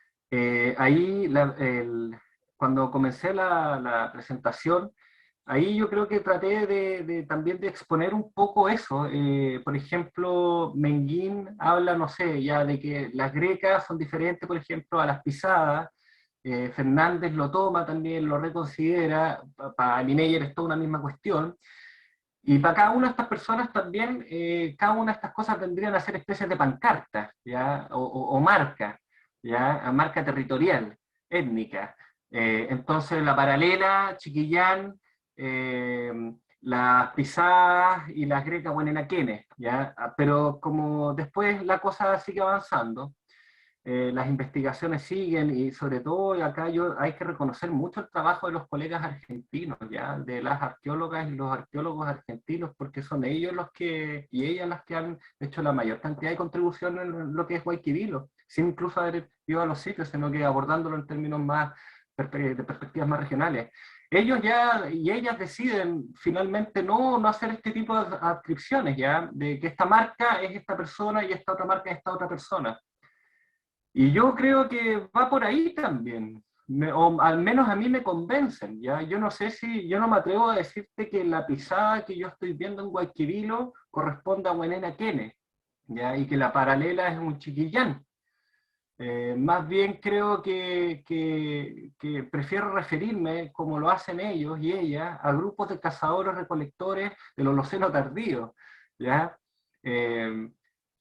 ahí cuando comencé la presentación, ahí yo creo que traté también de exponer un poco eso. Por ejemplo, Menguín habla, no sé, ya de que las grecas son diferentes, por ejemplo, a las pisadas. Fernández lo toma también, lo reconsidera. Para Lineyer es toda una misma cuestión. Y para cada una de estas personas también, cada una de estas cosas vendrían a ser especies de pancartas, ¿ya? O marca, ¿ya? A marca territorial, étnica. Entonces, la paralela, Chiquillán, eh, las pisadas y las grecas guanenaquenes, ¿ya? Pero como después la cosa sigue avanzando, las investigaciones siguen y sobre todo acá hay que reconocer mucho el trabajo de los colegas argentinos, ¿ya? De las arqueólogas y los arqueólogos argentinos, porque son ellos los que, y ellas las que han hecho la mayor cantidad de contribución en lo que es Guayquivilo, sin incluso haber ido a los sitios, sino que abordándolo en términos más, de perspectivas más regionales. Ellos ya, y ellas deciden finalmente no hacer este tipo de adscripciones, ¿ya? De que esta marca es esta persona y esta otra marca es esta otra persona. Y yo creo que va por ahí también, o al menos a mí me convencen, ¿ya? Yo no sé si, yo no me atrevo a decirte que la pisada que yo estoy viendo en Guayquivilo corresponde a Huenena Quene, ¿ya? Y que la paralela es un Chiquillán. Más bien creo que prefiero referirme, como lo hacen ellos y ellas, a grupos de cazadores recolectores del Holoceno tardío, ¿ya?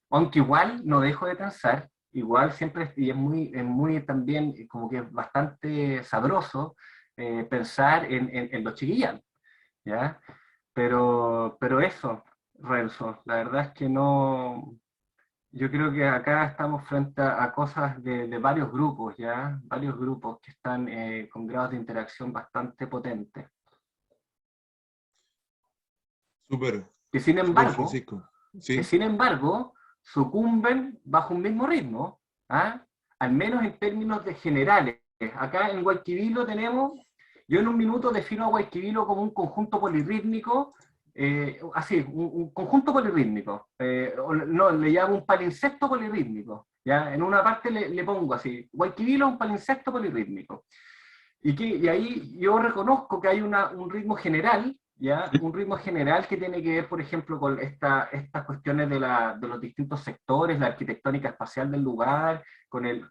Aunque igual no dejo de pensar, igual siempre, y es muy también como que bastante sabroso, pensar en los chiquillos, ¿ya? Pero eso, Renzo, la verdad es que no, yo creo que acá estamos frente a cosas de varios grupos, ¿ya? Varios grupos que están con grados de interacción bastante potentes. Súper, Que sin súper, embargo, Francisco. que ¿Sí? sin embargo sucumben bajo un mismo ritmo, ¿ah? Al menos en términos de generales. Acá en Guayquivilo tenemos, yo en un minuto defino a Guayquivilo como un conjunto polirrítmico, así, un conjunto polirrítmico, no, le llamo un palinsecto polirrítmico, ¿ya? En una parte le pongo así, Guayquivilo es un palinsecto polirrítmico. Y ahí yo reconozco que hay un ritmo general, ¿ya? Un ritmo general que tiene que ver, por ejemplo, con estas cuestiones de los distintos sectores, la arquitectónica espacial del lugar, con el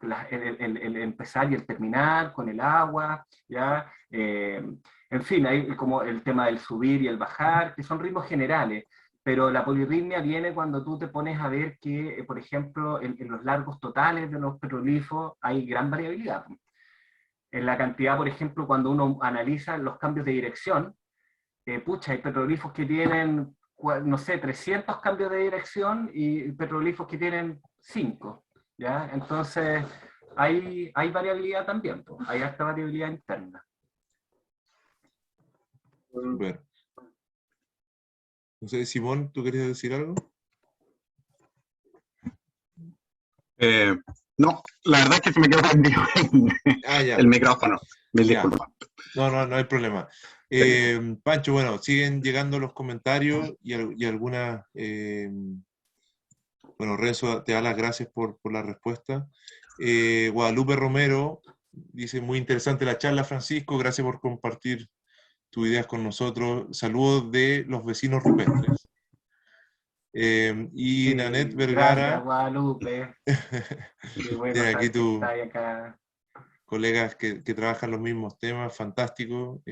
empezar y el terminar, con el agua, ¿ya? En fin, hay como el tema del subir y el bajar, que son ritmos generales, pero la polirritmia viene cuando tú te pones a ver que, por ejemplo, en los largos totales de los petrolíferos hay gran variabilidad. En la cantidad, por ejemplo, cuando uno analiza los cambios de dirección, pucha, hay petroglifos que tienen, no sé, 300 cambios de dirección y petroglifos que tienen 5, ¿ya? Entonces, hay variabilidad también, pues, hay harta variabilidad interna. Súper. No sé, Simón, ¿tú querías decir algo? No, la verdad es que se me quedó prendido Ya. el micrófono. Mil Ya. disculpas. No hay problema. Pancho, bueno, siguen llegando los comentarios y algunas... bueno, Renzo, te da las gracias por la respuesta. Guadalupe Romero dice, muy interesante la charla, Francisco, gracias por compartir tus ideas con nosotros. Saludos de los vecinos rupestres. Y Sí, Nanette gracias, Vergara, Guadalupe. Qué bueno tiene aquí saber que tus está ahí acá. colegas que trabajan los mismos temas, fantástico.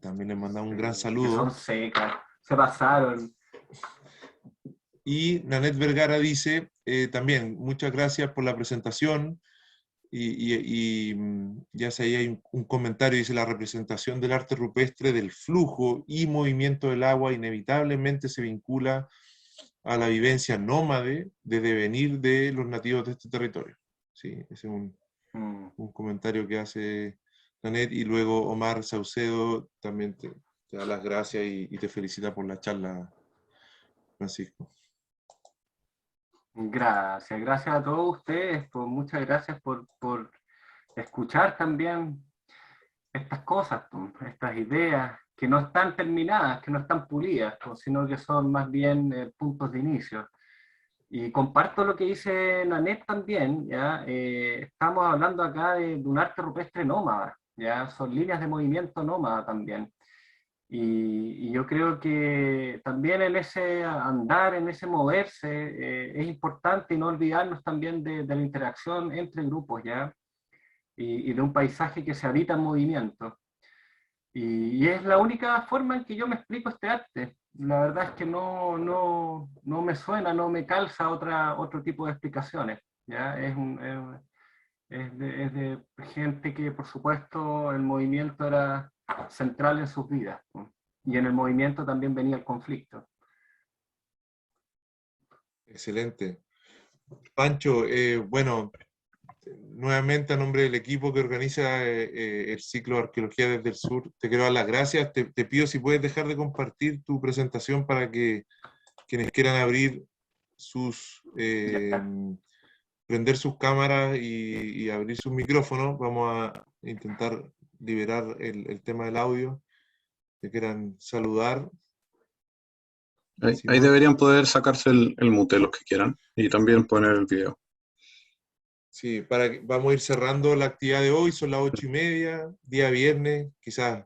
También les mandamos un gran Sí, que son saludo. secas, se pasaron. Y Nanette Vergara dice, también, muchas gracias por la presentación. Ya sé, ahí hay un comentario, dice, la representación del arte rupestre del flujo y movimiento del agua inevitablemente se vincula a la vivencia nómade de devenir de los nativos de este territorio. Sí, ese es un comentario que hace Nanette, y luego Omar Saucedo también te da las gracias y te felicita por la charla, Francisco. Gracias a todos ustedes, pues muchas gracias por escuchar también estas cosas, pues, estas ideas que no están terminadas, que no están pulidas, pues, sino que son más bien puntos de inicio. Y comparto lo que dice Nanette también, ¿ya? Estamos hablando acá de un arte rupestre nómada, ¿ya? Son líneas de movimiento nómada también. Y yo creo que también en ese andar, en ese moverse, es importante y no olvidarnos también de la interacción entre grupos, ¿ya? Y de un paisaje que se habita en movimiento. Y es la única forma en que yo me explico este arte. La verdad es que no me suena, no me calza otro tipo de explicaciones, ¿ya? Es de gente que, por supuesto, el movimiento era central en sus vidas, ¿no? Y en el movimiento también venía el conflicto. Excelente. Pancho, bueno, nuevamente a nombre del equipo que organiza el ciclo de Arqueología desde el Sur, te quiero dar las gracias. Te pido si puedes dejar de compartir tu presentación para que quienes quieran abrir sus... prender sus cámaras y abrir sus micrófonos. Vamos a intentar liberar el tema del audio. Que quieran saludar. Ahí deberían poder sacarse el mute los que quieran y también poner el video. Sí, vamos a ir cerrando la actividad de hoy, son las 8:30, día viernes, quizás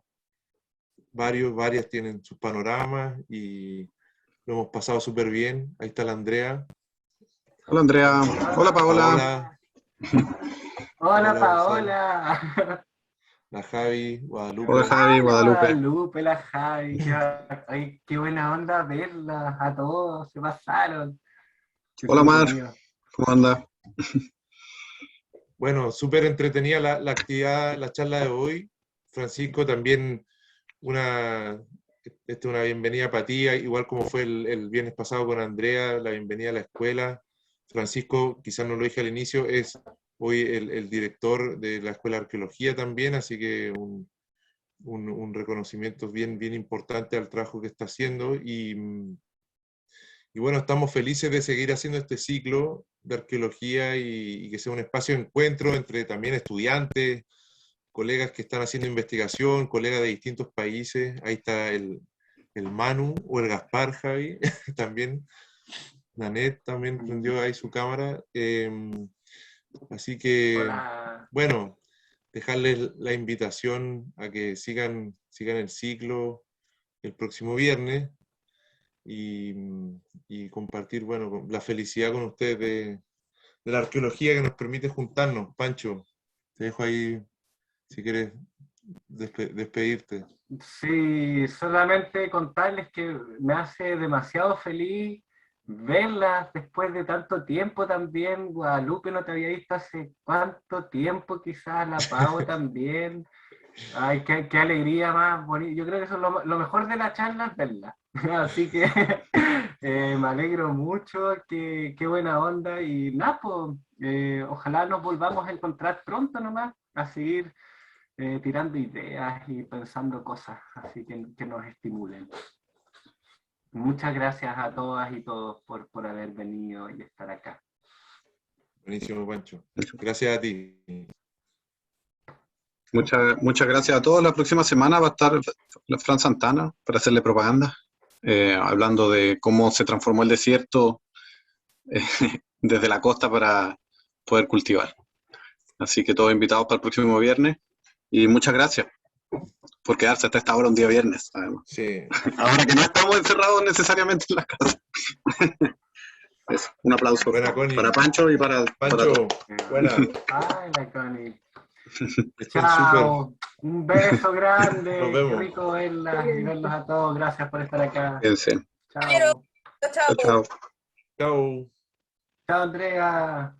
varias tienen sus panoramas y lo hemos pasado súper bien. Ahí está la Andrea. Hola Andrea. Hola Paola. Hola Paola. La Javi, Guadalupe. Hola Javi, Guadalupe. Guadalupe, la Javi. Qué buena onda verla a todos, se pasaron. Hola Mar, ¿cómo anda? Bueno, súper entretenida la actividad, la charla de hoy. Francisco, también una bienvenida para ti, igual como fue el viernes pasado con Andrea, la bienvenida a la escuela. Francisco, quizás no lo dije al inicio, es hoy el director de la Escuela de Arqueología también, así que un reconocimiento bien importante al trabajo que está haciendo. Y bueno, estamos felices de seguir haciendo este ciclo de arqueología y que sea un espacio de encuentro entre también estudiantes, colegas que están haciendo investigación, colegas de distintos países. Ahí está el Manu o el Gaspar, Javi, también. Nanette también prendió ahí su cámara. Así que, Hola. bueno, dejarles la invitación a que sigan el ciclo el próximo viernes y compartir, bueno, la felicidad con ustedes de la arqueología que nos permite juntarnos. Pancho, te dejo ahí si quieres despedirte. Sí, solamente contarles que me hace demasiado feliz verlas después de tanto tiempo también. Guadalupe no te había visto hace cuánto tiempo, quizás la Pau también. Ay, qué alegría más bonita. Yo creo que eso es lo mejor de la charla, es verla. Así que me alegro mucho, qué buena onda. Y nada, pues, ojalá nos volvamos a encontrar pronto nomás, a seguir tirando ideas y pensando cosas, así que nos estimulen. Muchas gracias a todas y todos por haber venido y estar acá. Buenísimo, Pancho. Gracias a ti. Muchas gracias a todos. La próxima semana va a estar Fran Santana para hacerle propaganda, hablando de cómo se transformó el desierto desde la costa para poder cultivar. Así que todos invitados para el próximo viernes. Y muchas gracias por quedarse hasta esta hora un día viernes, además. Sí. Ahora que no estamos encerrados necesariamente en la casa. Eso, un aplauso Buena, Connie. para Pancho y para Pancho, buena. Ay, la Connie. Estén Chao. súper. Un beso grande. Nos vemos. Qué rico verlas y verlos a todos. Gracias por estar acá. Fíjense. Chao. Chao. Chao. Chao, Andrea.